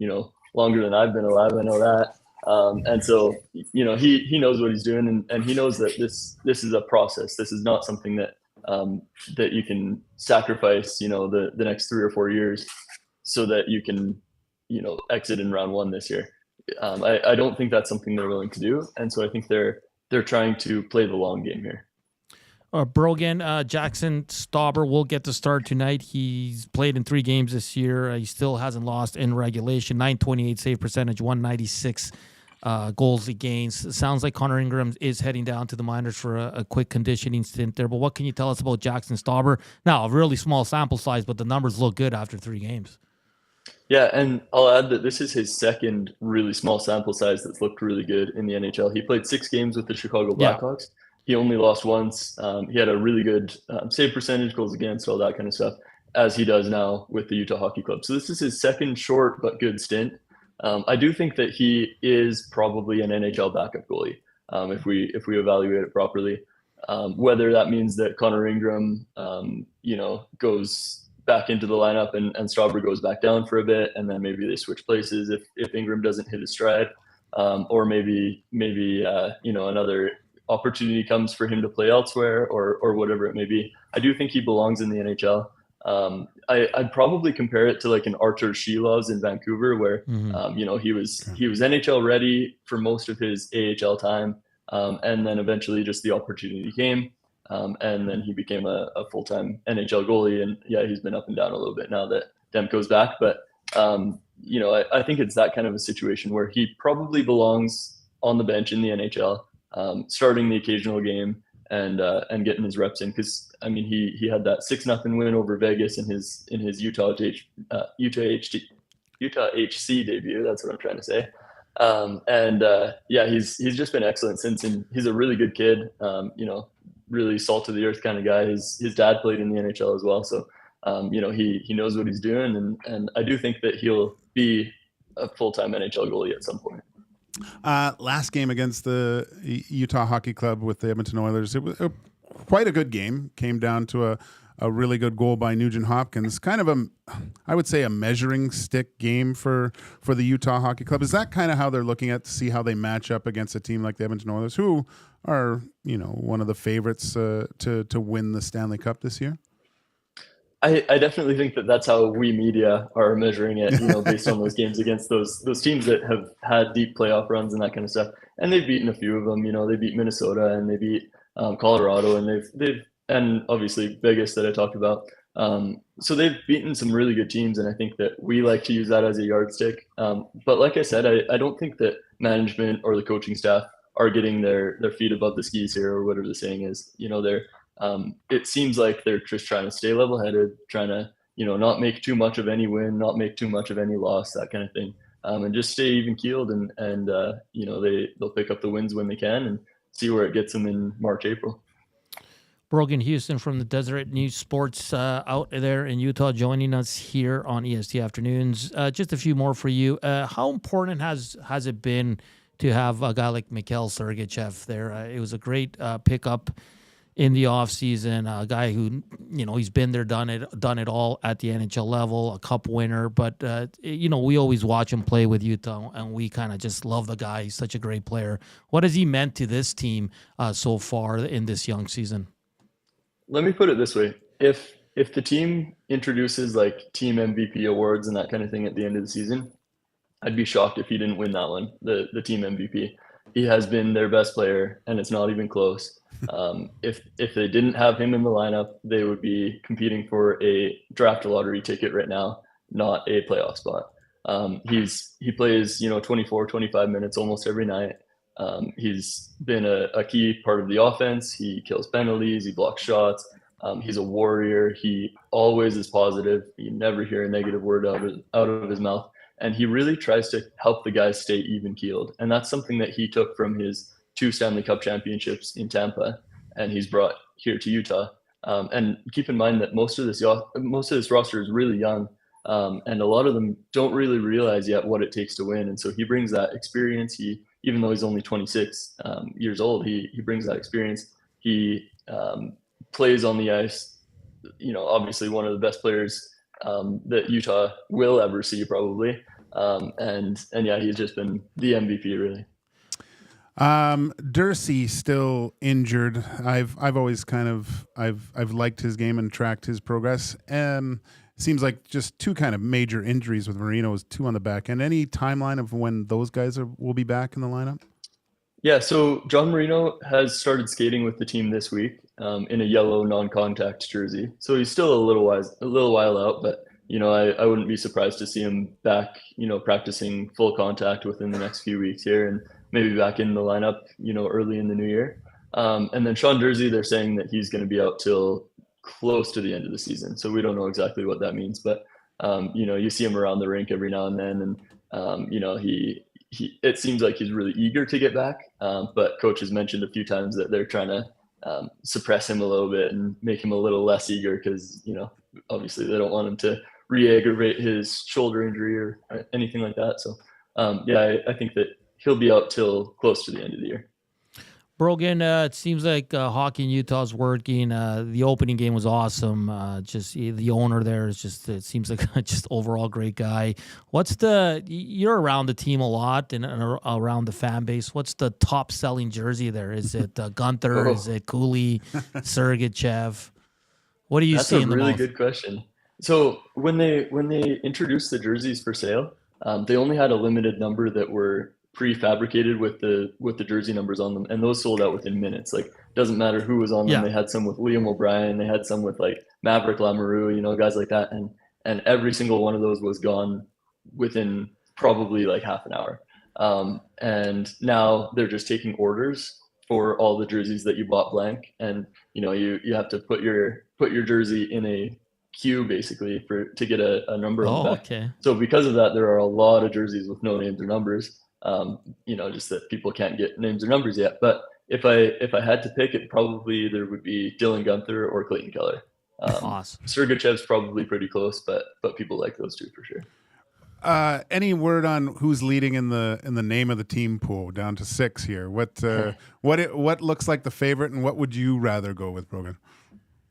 longer than I've been alive. I know that. And so, he knows what he's doing and he knows that this is a process. This is not something that you can sacrifice, the next 3 or 4 years so that you can, exit in round 1 this year. I don't think that's something they're willing to do. And so I think they're trying to play the long game here. Brogan, Jackson Stauber will get the start tonight. He's played in 3 games this year. He still hasn't lost in regulation. .928 save percentage, 196 goals against. It sounds like Connor Ingram is heading down to the minors for a quick conditioning stint there. But what can you tell us about Jackson Stauber? Now, a really small sample size, but the numbers look good after 3 games. Yeah, and I'll add that this is his second really small sample size that's looked really good in the NHL. He played 6 games with the Chicago Blackhawks. Yeah. He only lost once. He had a really good save percentage, goals against, all that kind of stuff, as he does now with the Utah Hockey Club. So this is his second short but good stint. I do think that he is probably an NHL backup goalie if we evaluate it properly. Whether that means that Connor Ingram, goes back into the lineup and Stauber goes back down for a bit, and then maybe they switch places if Ingram doesn't hit his stride, or maybe another opportunity comes for him to play elsewhere or whatever it may be. I do think he belongs in the NHL. I'd probably compare it to like an Archer Shelovs in Vancouver where, he was NHL ready for most of his AHL time. And then eventually just the opportunity came. And then he became a full-time NHL goalie. And yeah, he's been up and down a little bit now that Demko's back. But, I think it's that kind of a situation where he probably belongs on the bench in the NHL. Starting the occasional game and getting his reps in, because I mean he had that 6-0 win over Vegas in his Utah HC debut. That's what I'm trying to say. He's just been excellent since, and he's a really good kid. Really salt of the earth kind of guy. His dad played in the NHL as well, so he knows what he's doing, and I do think that he'll be a full-time NHL goalie at some point. Last game against the Utah Hockey Club with the Edmonton Oilers, it was quite a good game. Came down to a really good goal by Nugent Hopkins. Kind of I would say a measuring stick game for the Utah Hockey Club. Is that kind of how they're looking at to see how they match up against a team like the Edmonton Oilers, who are one of the favorites to win the Stanley Cup this year? I definitely think that that's how we media are measuring it, based on those games against those teams that have had deep playoff runs and that kind of stuff. And they've beaten a few of them. They beat Minnesota and they beat Colorado, and they've and obviously Vegas that I talked about. So they've beaten some really good teams, and I think that we like to use that as a yardstick. But like I said, I don't think that management or the coaching staff are getting their feet above the skis here, or whatever the saying is. It seems like they're just trying to stay level-headed, trying to, not make too much of any win, not make too much of any loss, that kind of thing, and just stay even-keeled, and they'll pick up the wins when they can and see where it gets them in March, April. Brogan Houston from the Deseret News Sports out there in Utah joining us here on EST Afternoons. Just a few more for you. How important has it been to have a guy like Mikhail Sergachev there? It was a great pickup in the offseason, a guy who, he's been there, done it all at the NHL level, a cup winner. But, we always watch him play with Utah, and we kind of just love the guy. He's such a great player. What has he meant to this team so far in this young season? Let me put it this way. If the team introduces like team MVP awards and that kind of thing at the end of the season, I'd be shocked if he didn't win that one, the team MVP. he has been their best player, and it's not even close. If they didn't have him in the lineup, they would be competing for a draft lottery ticket right now, not a playoff spot. He plays 24, 25 minutes almost every night. He's been a key part of the offense. He kills penalties, he blocks shots. He's a warrior. He always is positive. You never hear a negative word out of his mouth. And he really tries to help the guys stay even keeled. And that's something that he took from his 2 Stanley Cup championships in Tampa, and he's brought here to Utah. And keep in mind that most of this roster is really young, and a lot of them don't really realize yet what it takes to win. And so he brings that experience. Even though he's only 26 years old, he brings that experience. He plays on the ice. Obviously one of the best players that Utah will ever see, probably. And yeah, he's just been the MVP, really. Dursey still injured. I've always I've liked his game and tracked his progress. Seems like just 2 kind of major injuries with Marino's 2 on the back end. Any timeline of when those guys will be back in the lineup? Yeah, so John Marino has started skating with the team this week in a yellow non-contact jersey. So he's still a little while out, but I wouldn't be surprised to see him back, practicing full contact within the next few weeks here, and maybe back in the lineup, early in the new year. And then Sean Durzi, they're saying that he's going to be out till close to the end of the season. So we don't know exactly what that means, but you see him around the rink every now and then, and he it seems like he's really eager to get back. But coach has mentioned a few times that they're trying to suppress him a little bit and make him a little less eager, because obviously they don't want him to re-aggravate his shoulder injury or anything like that. So I think that he'll be out till close to the end of the year. Brogan, it seems like hockey in Utah's working. The opening game was awesome. Just the owner there is it seems like just overall great guy. You're around the team a lot and around the fan base. What's the top selling jersey there? Is it Gunther? Is it Cooley? Sergachev? What do you see in the most? That's a really good question. So when they introduced the jerseys for sale, they only had a limited number that were prefabricated with the jersey numbers on them, and those sold out within minutes. Like, doesn't matter who was on them. They had some with Liam O'Brien, they had some with like Maverick Lamoureux, guys like that, and every single one of those was gone within probably like half an hour. And now they're just taking orders for all the jerseys that you bought blank, and you have to put your jersey in a queue basically to get a number on the back. Okay. So because of that, there are a lot of jerseys with no names or numbers. Just that people can't get names or numbers yet. But if I had to pick, it probably either would be Dylan Gunther or Clayton Keller. Awesome. Sergachev's probably pretty close, but people like those 2 for sure. Any word on who's leading in the name of the team pool down to 6 here? What looks like the favorite, and what would you rather go with, Brogan?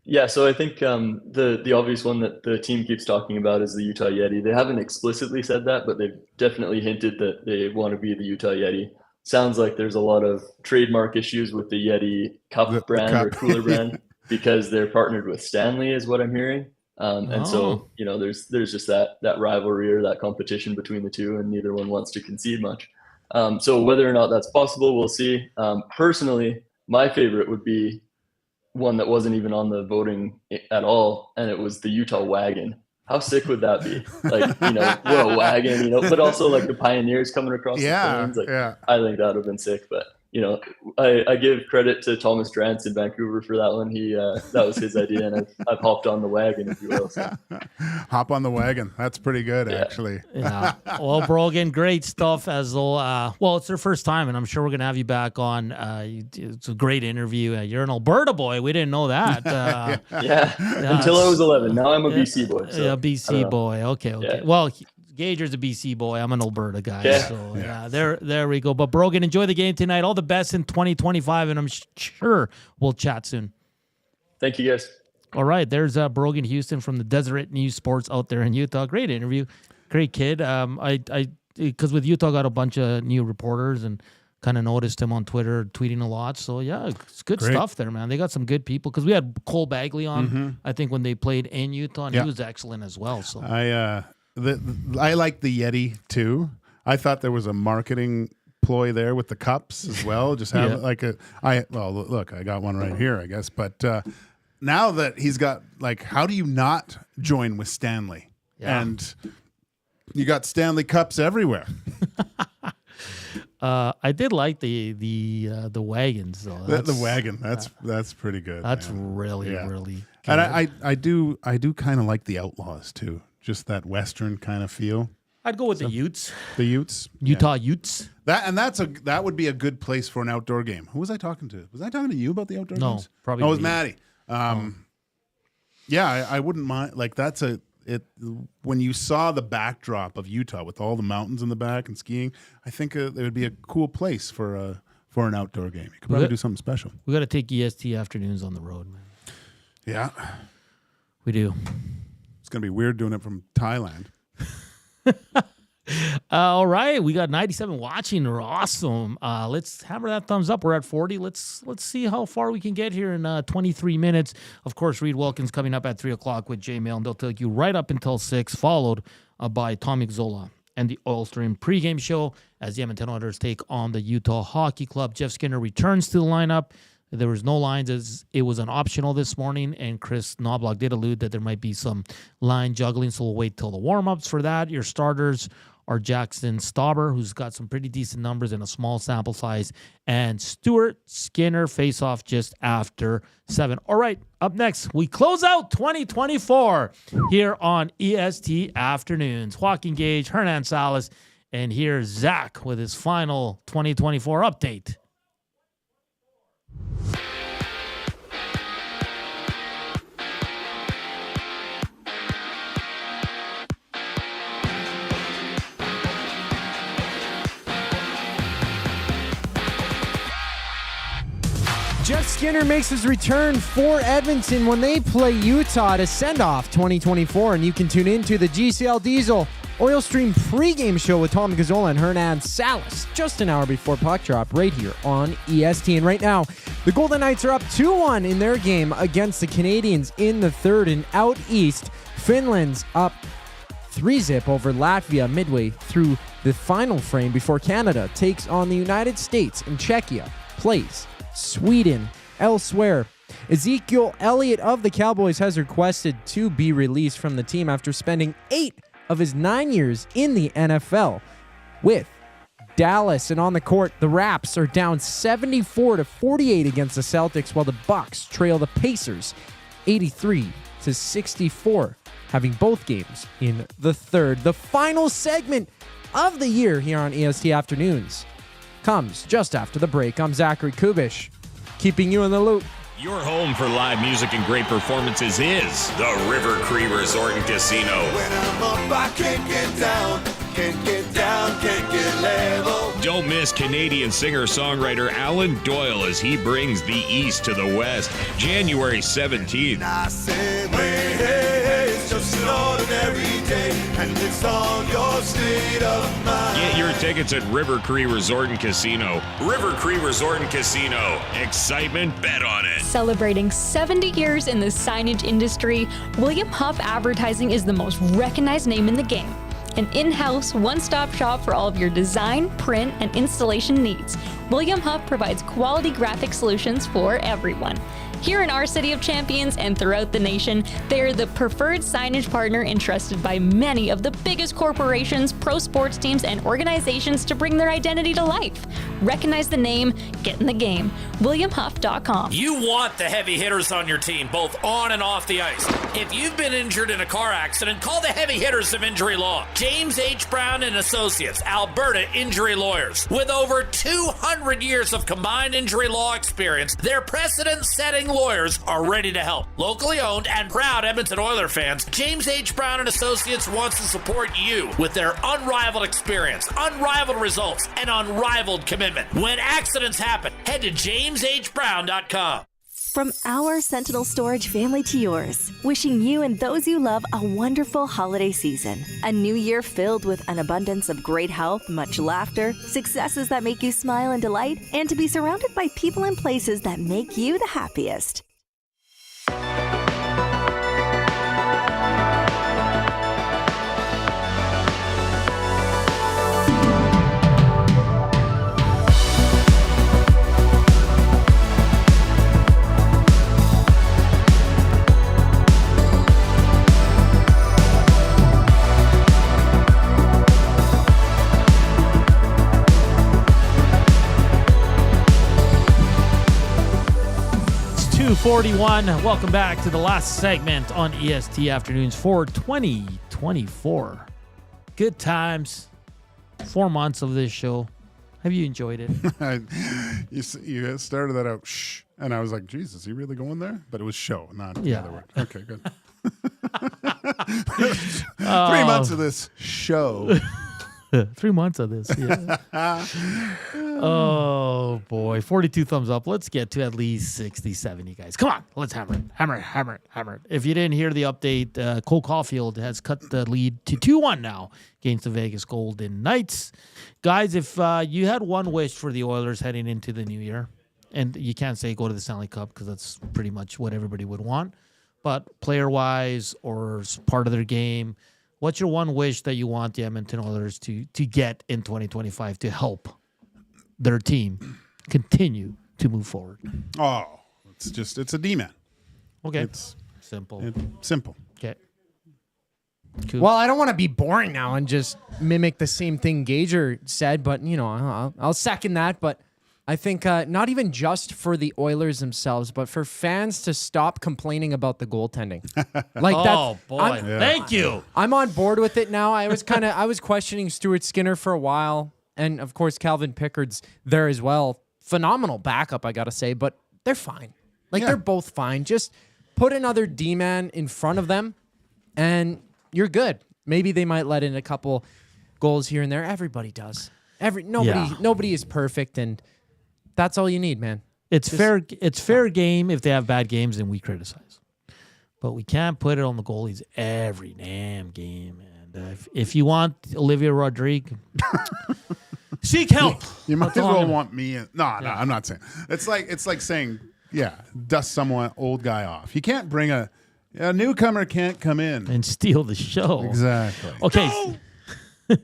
Yeah, so I think the obvious one that the team keeps talking about is the Utah Yeti. They haven't explicitly said that, but they've definitely hinted that they want to be the Utah Yeti. Sounds like there's a lot of trademark issues with the Yeti cup brand or cooler brand because they're partnered with Stanley, is what I'm hearing. And so there's just that rivalry or that competition between the two, and neither one wants to concede much. So whether or not that's possible, we'll see. Personally, my favorite would be one that wasn't even on the voting at all, and it was the Utah Wagon. How sick would that be? Like, we're a wagon, but also like the Pioneers coming across the plains. I think that would have been sick. But I give credit to Thomas Drance in Vancouver for that one. He that was his idea, and I've hopped on the wagon, if you will. So. Hop on the wagon. That's pretty good, actually. Yeah. Well, Brogan, great stuff. It's their first time, and I'm sure we're gonna have you back on. It's a great interview. You're an Alberta boy. We didn't know that. Until I was 11. Now I'm a BC boy. So yeah, BC boy. Okay. Yeah. Well, Gager's a BC boy. I'm an Alberta guy. There we go. But Brogan, enjoy the game tonight. All the best in 2025, and I'm sure we'll chat soon. Thank you, guys. All right, there's Brogan Houston from the Deseret News Sports out there in Utah. Great interview, great kid. Because with Utah got a bunch of new reporters and kind of noticed him on Twitter tweeting a lot. So yeah, it's good stuff there, man. They got some good people. Because we had Cole Bagley on, I think, when they played in Utah, and he was excellent as well. So I like the Yeti too. I thought there was a marketing ploy there with the cups as well. Just have like I got one right here, I guess. But now that he's got, like, how do you not join with Stanley? Yeah. And you got Stanley Cups everywhere. I did like the wagons though. The wagon, that's pretty good. That's man. really Yeah. really good. And I do kind of like the Outlaws too. Just that Western kind of feel. I'd go with the Utes. The Utes, Utah Utes. That would be a good place for an outdoor game. Who was I talking to? Was I talking to you about the outdoor games? No, probably. No, it was me. Maddie. Yeah, I wouldn't mind. Like when you saw the backdrop of Utah with all the mountains in the back and skiing, I think it would be a cool place for an outdoor game. You could probably do something special. We got to take EST afternoons on the road, man. Yeah, we do. It's gonna be weird doing it from Thailand. All right, we got 97 watching. We're awesome. Let's hammer that thumbs up. We're at 40. Let's see how far we can get here in 23 minutes. Of course, Reed Wilkins coming up at 3 o'clock with J Mail, and they'll take you right up until 6, followed by Tommy Gazzola and the Oil Stream pregame show as the Edmonton Oilers take on the Utah Hockey Club. Jeff Skinner returns to the lineup. There was no lines as it was an optional this morning, and Chris Knobloch did allude that there might be some line juggling, so we'll wait till the warm-ups for that. Your starters are Jackson Stauber, who's got some pretty decent numbers in a small sample size, and Stuart Skinner face-off just after 7. All right, up next, we close out 2024 here on EST Afternoons. Joaquin Gage, Hernan Salas, and here's Zach with his final 2024 update. Jeff Skinner makes his return for Edmonton when they play Utah to send off 2024, and you can tune into the GCL Diesel Oil Stream pregame show with Tom Gazzola and Hernan Salas just an hour before puck drop right here on EST. And right now, the Golden Knights are up 2-1 in their game against the Canadians in the third, and out east, Finland's up 3-0 over Latvia midway through the final frame before Canada takes on the United States, and Czechia plays Sweden elsewhere. Ezekiel Elliott of the Cowboys has requested to be released from the team after spending 8 of his 9 years in the NFL with Dallas. And on the court, the Raps are down 74-48 against the Celtics, while the Bucks trail the Pacers 83-64, having both games in the third. The final segment of the year here on EST Afternoons comes just after the break. I'm Zachary Kubusch, keeping you in the loop. Your home for live music and great performances is the River Cree Resort and Casino. When I'm up, I can't get down, can't get down, can't get level. Don't miss Canadian singer-songwriter Alan Doyle as he brings the East to the West, January 17th. I said, hey, hey, it's just an ordinary day, and it's all your state of mind. Get your tickets at River Cree Resort and Casino. River Cree Resort and Casino. Excitement, bet on it. Celebrating 70 years in the signage industry, William Huff Advertising is the most recognized name in the game. An in-house, one-stop shop for all of your design, print, and installation needs. William Huff provides quality graphic solutions for everyone. Here in our City of Champions and throughout the nation, they are the preferred signage partner entrusted by many of the biggest corporations, pro sports teams, and organizations to bring their identity to life. Recognize the name, get in the game. WilliamHuff.com. You want the heavy hitters on your team, both on and off the ice. If you've been injured in a car accident, call the heavy hitters of injury law. James H. Brown and Associates, Alberta Injury Lawyers. With over 200 years of combined injury law experience, their precedent-setting lawyers are ready to help. Locally owned and proud Edmonton Oilers fans, James H. Brown and Associates wants to support you with their unrivaled experience, unrivaled results, and unrivaled commitment. When accidents happen, head to jameshbrown.com. From our Sentinel Storage family to yours, wishing you and those you love a wonderful holiday season. A new year filled with an abundance of great health, much laughter, successes that make you smile and delight, and to be surrounded by people and places that make you the happiest. 9:41. Welcome back to the last segment on EST Afternoons for 2024. Good times. 4 months of this show. Have you enjoyed it? You started that out, shh, and I was like, Jesus, is he really going there? But it was show, not the other word. Okay, good. 3 months of this show. 3 months of this, yeah. Oh, boy. 42 thumbs up. Let's get to at least 60, 70, guys. Come on. Let's hammer it. Hammer it. If you didn't hear the update, Cole Caulfield has cut the lead to 2-1 now against the Vegas Golden Knights. Guys, if you had one wish for the Oilers heading into the new year, and you can't say go to the Stanley Cup because that's pretty much what everybody would want, but player-wise or part of their game, what's your one wish that you want the Edmonton Oilers to get in 2025 to help their team continue to move forward? Oh, it's a D-man. Okay. It's simple. Simple. Okay. Cool. Well, I don't want to be boring now and just mimic the same thing Gager said, but, I'll second that. But I think not even just for the Oilers themselves, but for fans to stop complaining about the goaltending. Oh, boy. Thank you. I'm on board with it now. I was questioning Stuart Skinner for a while. And, of course, Calvin Pickard's there as well. Phenomenal backup, I got to say, but they're fine. They're both fine. Just put another D-man in front of them, and you're good. Maybe they might let in a couple goals here and there. Everybody does. Nobody is perfect, and that's all you need, man. It's fair game if they have bad games, and we criticize. But we can't put it on the goalies every damn game. And if you want Olivia Rodrigue, seek help. You might as well want me. No, I'm not saying. It's like saying, dust someone old guy off. You can't bring a newcomer can't come in and steal the show. Exactly. Okay. No!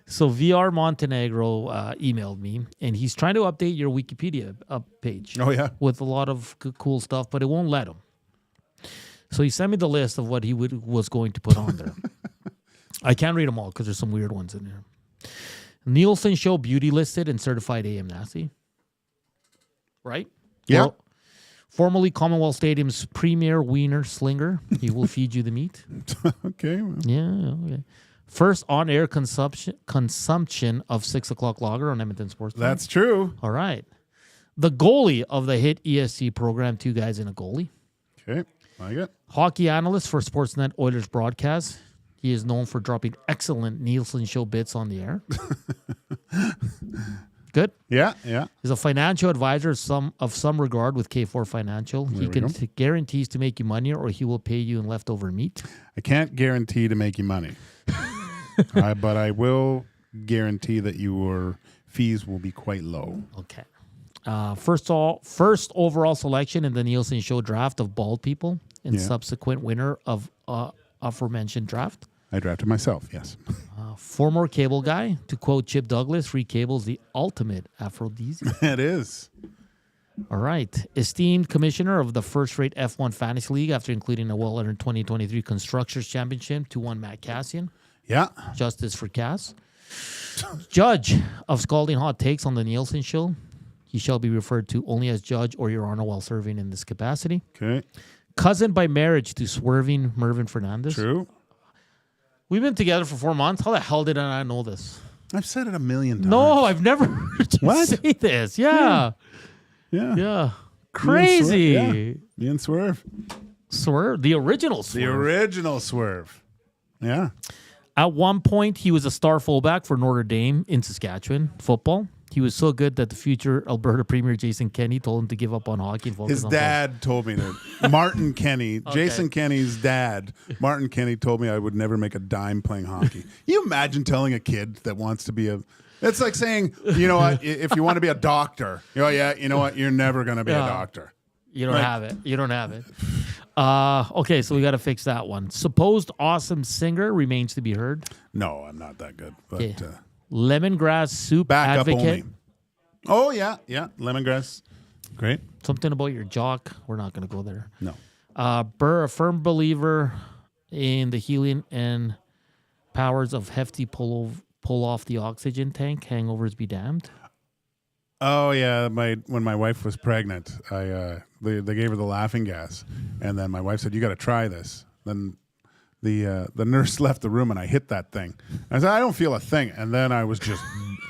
So VR Montenegro emailed me, and he's trying to update your Wikipedia page. Oh, yeah? With a lot of cool stuff, but it won't let him. So he sent me the list of what he was going to put on there. I can't read them all because there's some weird ones in there. Nielsen Show beauty listed and certified AM nasty. Right? Yeah. Well, formerly Commonwealth Stadium's premier wiener slinger. He will feed you the meat. Okay. Well. Yeah. Okay. First on-air consumption of 6 o'clock lager on Edmonton Sports Talk. That's true. All right. The goalie of the hit EST program, Two Guys and a Goalie. Okay. Like it. Hockey analyst for Sportsnet Oilers broadcast. He is known for dropping excellent Nielsen Show bits on the air. Good? Yeah. He's a financial advisor of some regard with K4 Financial. He can guarantees to make you money or he will pay you in leftover meat. I can't guarantee to make you money. But I will guarantee that your fees will be quite low. Okay. First overall selection in the Nielsen Show draft of bald people and subsequent winner of aforementioned draft. I drafted myself, yes. Former cable guy, to quote Chip Douglas, free cable's the ultimate aphrodisiac. It is. All right. Esteemed commissioner of the first-rate F1 Fantasy League after including a well-earned 2023 Constructors Championship to one Matt Cassian. Yeah. Justice for Cass. Judge of Scalding Hot Takes on the Nielsen Show. He shall be referred to only as judge or your honor while serving in this capacity. Okay. Cousin by marriage to swerving Mervyn Fernandez. True. We've been together for 4 months. How the hell did I not know this? I've said it a million times. No, I've never heard you say this. Yeah. Crazy. Me and Swerve. Swerve. The original Swerve. The original Swerve. Yeah. At one point, he was a star fullback for Notre Dame in Saskatchewan football. He was so good that the future Alberta Premier Jason Kenney told him to give up on hockey and focus His on dad told me that. Martin Kenney, Jason Kenney's dad, Martin Kenney told me I would never make a dime playing hockey. You imagine telling a kid that wants to be it's like saying, you know what, if you want to be a doctor, you know what, you're never going to be a doctor. You don't have it. You don't have it. Okay, so we got to fix that one. Supposed awesome singer remains to be heard. No, I'm not that good. But lemongrass soup back advocate. up only. Oh, yeah. Lemongrass. Great. Something about your jock. We're not going to go there. No. Burr, a firm believer in the healing and powers of hefty pull off the oxygen tank. Hangovers be damned. Oh yeah, when my wife was pregnant, they gave her the laughing gas, and then my wife said, "You got to try this." Then the nurse left the room, and I hit that thing. I said, "I don't feel a thing," and then I was just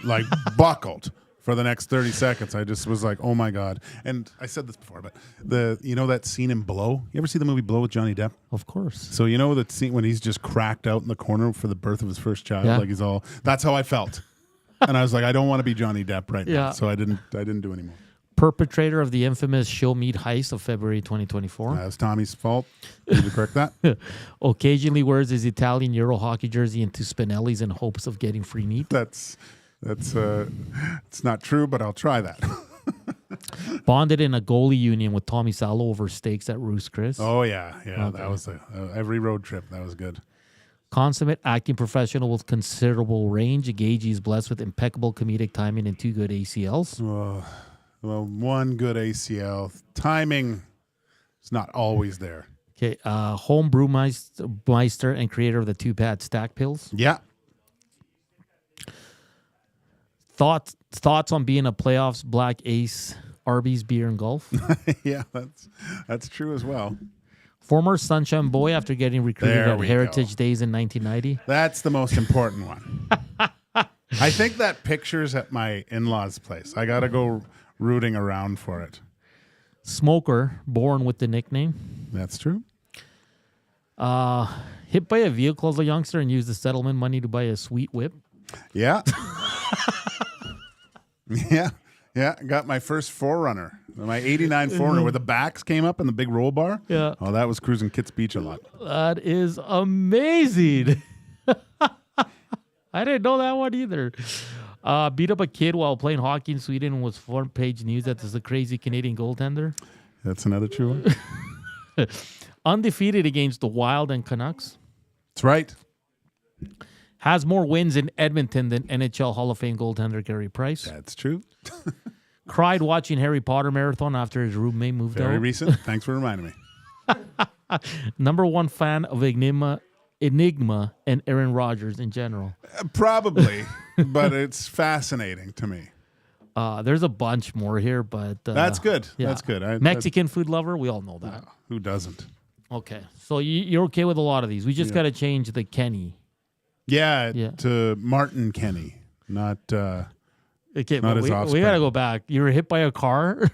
like buckled for the next 30 seconds. I just was like, "Oh my god!" And I said this before, but that scene in Blow. You ever see the movie Blow with Johnny Depp? Of course. So that scene when he's just cracked out in the corner for the birth of his first child, like he's all. That's how I felt. And I was like, I don't want to be Johnny Depp right now, so I didn't do anymore. Perpetrator of the infamous show meat heist of February 2024. That was Tommy's fault. Need to correct that. Occasionally wears his Italian Euro hockey jersey into Spinelli's in hopes of getting free meat. It's not true, but I'll try that. Bonded in a goalie union with Tommy Salo over steaks at Ruth's Chris. Oh yeah, okay. That was every road trip. That was good. Consummate acting professional with considerable range. Gage is blessed with impeccable comedic timing and 2 good ACLs. Well, 1 good ACL. Timing is not always there. Okay, home brewmeister and creator of the 2-pad stack pills. Yeah. Thoughts on being a playoffs black ace, Arby's beer and golf. Yeah, that's true as well. Former Sunshine Boy after getting recruited at Heritage Days in 1990. That's the most important one. I think that picture's at my in-laws' place. I got to go rooting around for it. Smoker, born with the nickname. That's true. Hit by a vehicle as a youngster and used the settlement money to buy a sweet whip. Yeah. Yeah. Got my first 4Runner. My 89 4Runner where the backs came up and the big roll bar. Yeah. Oh, that was cruising Kitts Beach a lot. That is amazing. I didn't know that one either. Beat up a kid while playing hockey in Sweden and was front page news that there's a crazy Canadian goaltender. That's another true one. Undefeated against the Wild and Canucks. That's right. Has more wins in Edmonton than NHL Hall of Fame goaltender Gary Price. That's true. Cried watching Harry Potter marathon after his roommate moved out. Very recent. Thanks for reminding me. Number 1 fan of Enigma and Aaron Rodgers in general. Probably, but it's fascinating to me. There's a bunch more here, but... that's good. Yeah. That's good. Mexican food lover, we all know that. Who doesn't? Okay, so you're okay with a lot of these. We just got to change the Kenny. Yeah, to Martin Kenny, not okay, not his offspring. We got to go back. You were hit by a car?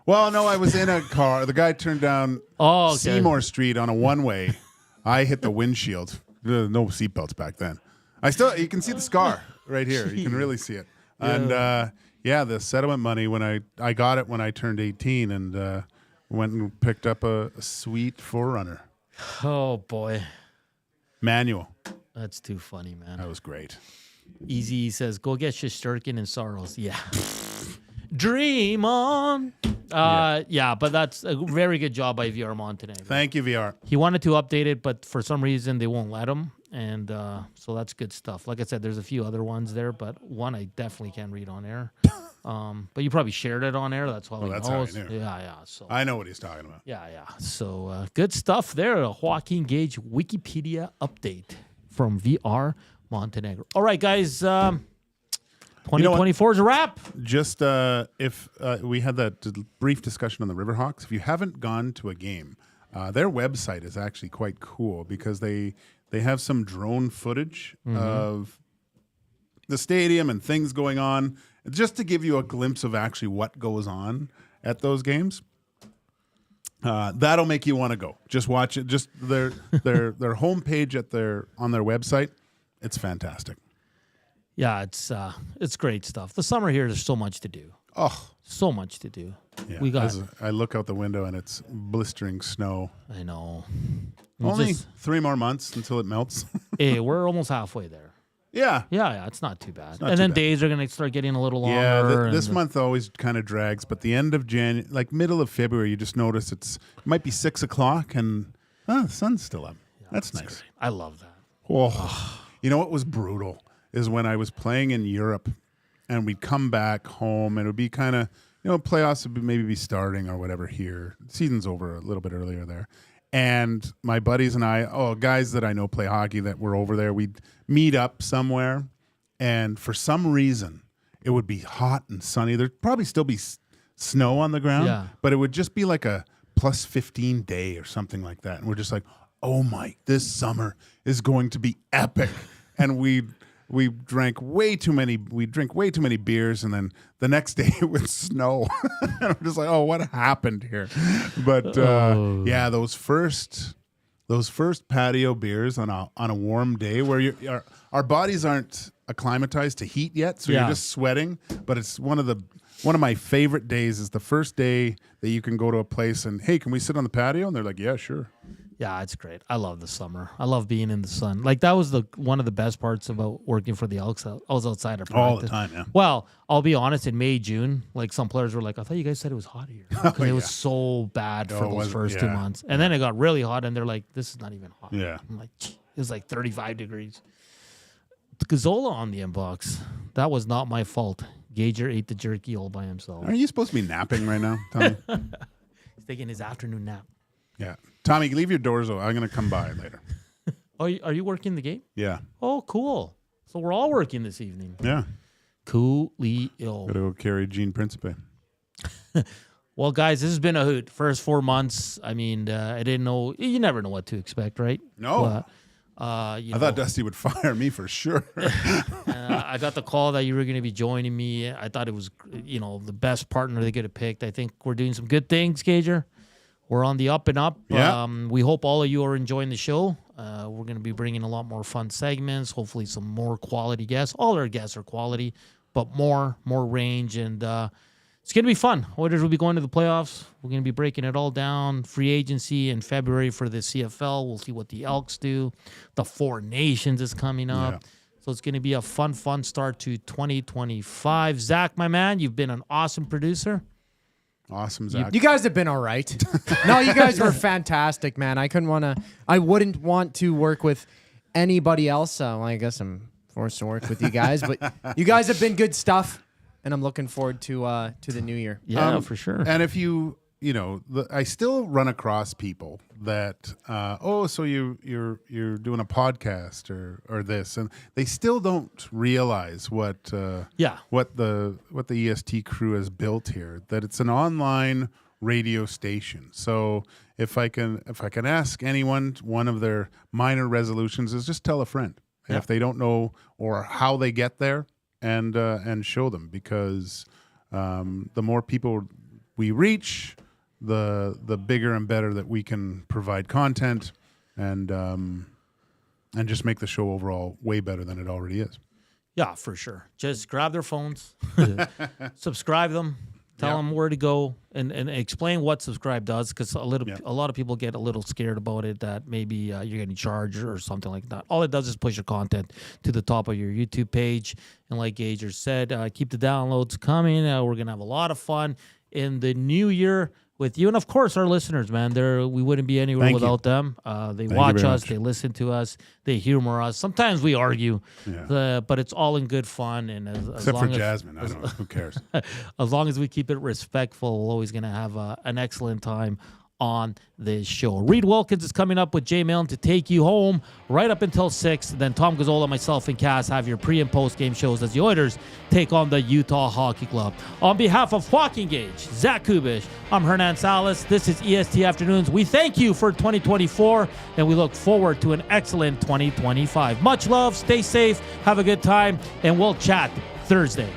Well, no, I was in a car. The guy turned down Seymour Street on a one-way. I hit the windshield. No seatbelts back then. You can see the scar right here. You can really see it. And the settlement money when I got it when I turned 18 and went and picked up a sweet 4Runner. Oh boy, manual. That's too funny, man. That was great. Easy says, "Go get Shesterkin and Saros." Yeah. Dream on. But that's a very good job by VR Montenegro. Thank you, VR. He wanted to update it, but for some reason they won't let him. And so that's good stuff. Like I said, there's a few other ones there, but one I definitely can't read on air. But you probably shared it on air. That's all. That's how I knew. Yeah. So I know what he's talking about. Yeah. So good stuff there. A Joaquin Gage Wikipedia update from VR Montenegro. All right, guys. 2024 is a wrap. Just if we had that brief discussion on the Riverhawks. If you haven't gone to a game, their website is actually quite cool because they have some drone footage of the stadium and things going on, just to give you a glimpse of actually what goes on at those games. That'll make you want to go. Just watch it. Just their homepage on their website. It's fantastic. Yeah, it's great stuff. The summer here, there's so much to do. Oh, so much to do. Yeah, I look out the window and it's blistering snow. I know. Only 3 more months until it melts. Hey, we're almost halfway there. Yeah. It's not too bad. And then days are going to start getting a little longer. Yeah, this month always kind of drags, but the end of January, like middle of February, you just notice it might be 6 o'clock and the sun's still up. That's nice. Great. I love that. Oh, you know what was brutal is when I was playing in Europe and we'd come back home and it would be kind of, playoffs would maybe be starting or whatever here. Season's over a little bit earlier there. And my buddies and I, guys that I know play hockey that were over there, we'd meet up somewhere. And for some reason, it would be hot and sunny. There'd probably still be snow on the ground, but it would just be like a plus 15 day or something like that. And we're just like, oh my, this summer is going to be epic. And we drink way too many beers, and then the next day it would snow. And I'm just like, oh, what happened here? But those first patio beers on a warm day where our bodies aren't acclimatized to heat yet, so you're just sweating. But it's one of my favorite days is the first day that you can go to a place and, hey, can we sit on the patio? And they're like, yeah, sure. Yeah, it's great. I love the summer. I love being in the sun. Like, that was one of the best parts about working for the Elks. I was outside of practice. All the time, yeah. Well, I'll be honest, in May, June, like, some players were like, I thought you guys said it was hot here. Because it was so bad for those first 2 months. And then it got really hot, and they're like, this is not even hot. Yeah. I'm like, it was like 35 degrees. Gazzola on the inbox. That was not my fault. Gager ate the jerky all by himself. Are you supposed to be napping right now, Tommy? He's taking his afternoon nap. Yeah. Tommy, leave your doors open. I'm going to come by later. Are you working the game? Yeah. Oh, cool. So we're all working this evening. Yeah. Coolio. Got to go carry Gene Principe. Well, guys, this has been a hoot. First 4 months. I mean, I didn't know. You never know what to expect, right? No. I thought Dusty would fire me for sure. I got the call that you were going to be joining me. I thought it was, the best partner they could have picked. I think we're doing some good things, Gager. We're on the up and up. Yeah. We hope all of you are enjoying the show. We're going to be bringing a lot more fun segments, hopefully some more quality guests. All our guests are quality, but more range. And it's going to be fun. Oilers will be going to the playoffs. We're going to be breaking it all down. Free agency in February for the CFL. We'll see what the Elks do. The Four Nations is coming up. Yeah. So it's going to be a fun start to 2025. Zach, my man, you've been an awesome producer. Awesome, Zach. You guys have been all right. No, you guys were fantastic, man. I wouldn't want to work with anybody else. I guess I'm forced to work with you guys, but you guys have been good stuff, and I'm looking forward to the new year. Yeah, for sure. And if I still run across people that, so you're doing a podcast or this, and they still don't realize what the EST crew has built here. That it's an online radio station. So if I can ask anyone, one of their minor resolutions is just tell a friend if they don't know or how they get there, and show them, because the more people we reach, the bigger and better that we can provide content, and just make the show overall way better than it already is. Yeah, for sure. Just grab their phones, subscribe them, tell them where to go, and explain what subscribe does, because a lot of people get a little scared about it, that maybe you're getting charged or something like that. All it does is push your content to the top of your YouTube page, and like Gager said, keep the downloads coming. We're gonna have a lot of fun in the new year with you, and of course our listeners, man. We wouldn't be anywhere without them. They watch us, they listen to us, they humor us. Sometimes we argue, but it's all in good fun. And except for Jasmine, I don't know, who cares? As long as we keep it respectful, we're always going to have an excellent time on this show. Reed Wilkins is coming up with Jay Milne to take you home right up until 6. Then Tom Gazzola, myself, and Cass have your pre- and post-game shows as the Oilers take on the Utah Hockey Club. On behalf of Joaquin Gage, Zach Kubusch, I'm Hernan Salas. This is EST Afternoons. We thank you for 2024, and we look forward to an excellent 2025. Much love, stay safe, have a good time, and we'll chat Thursday.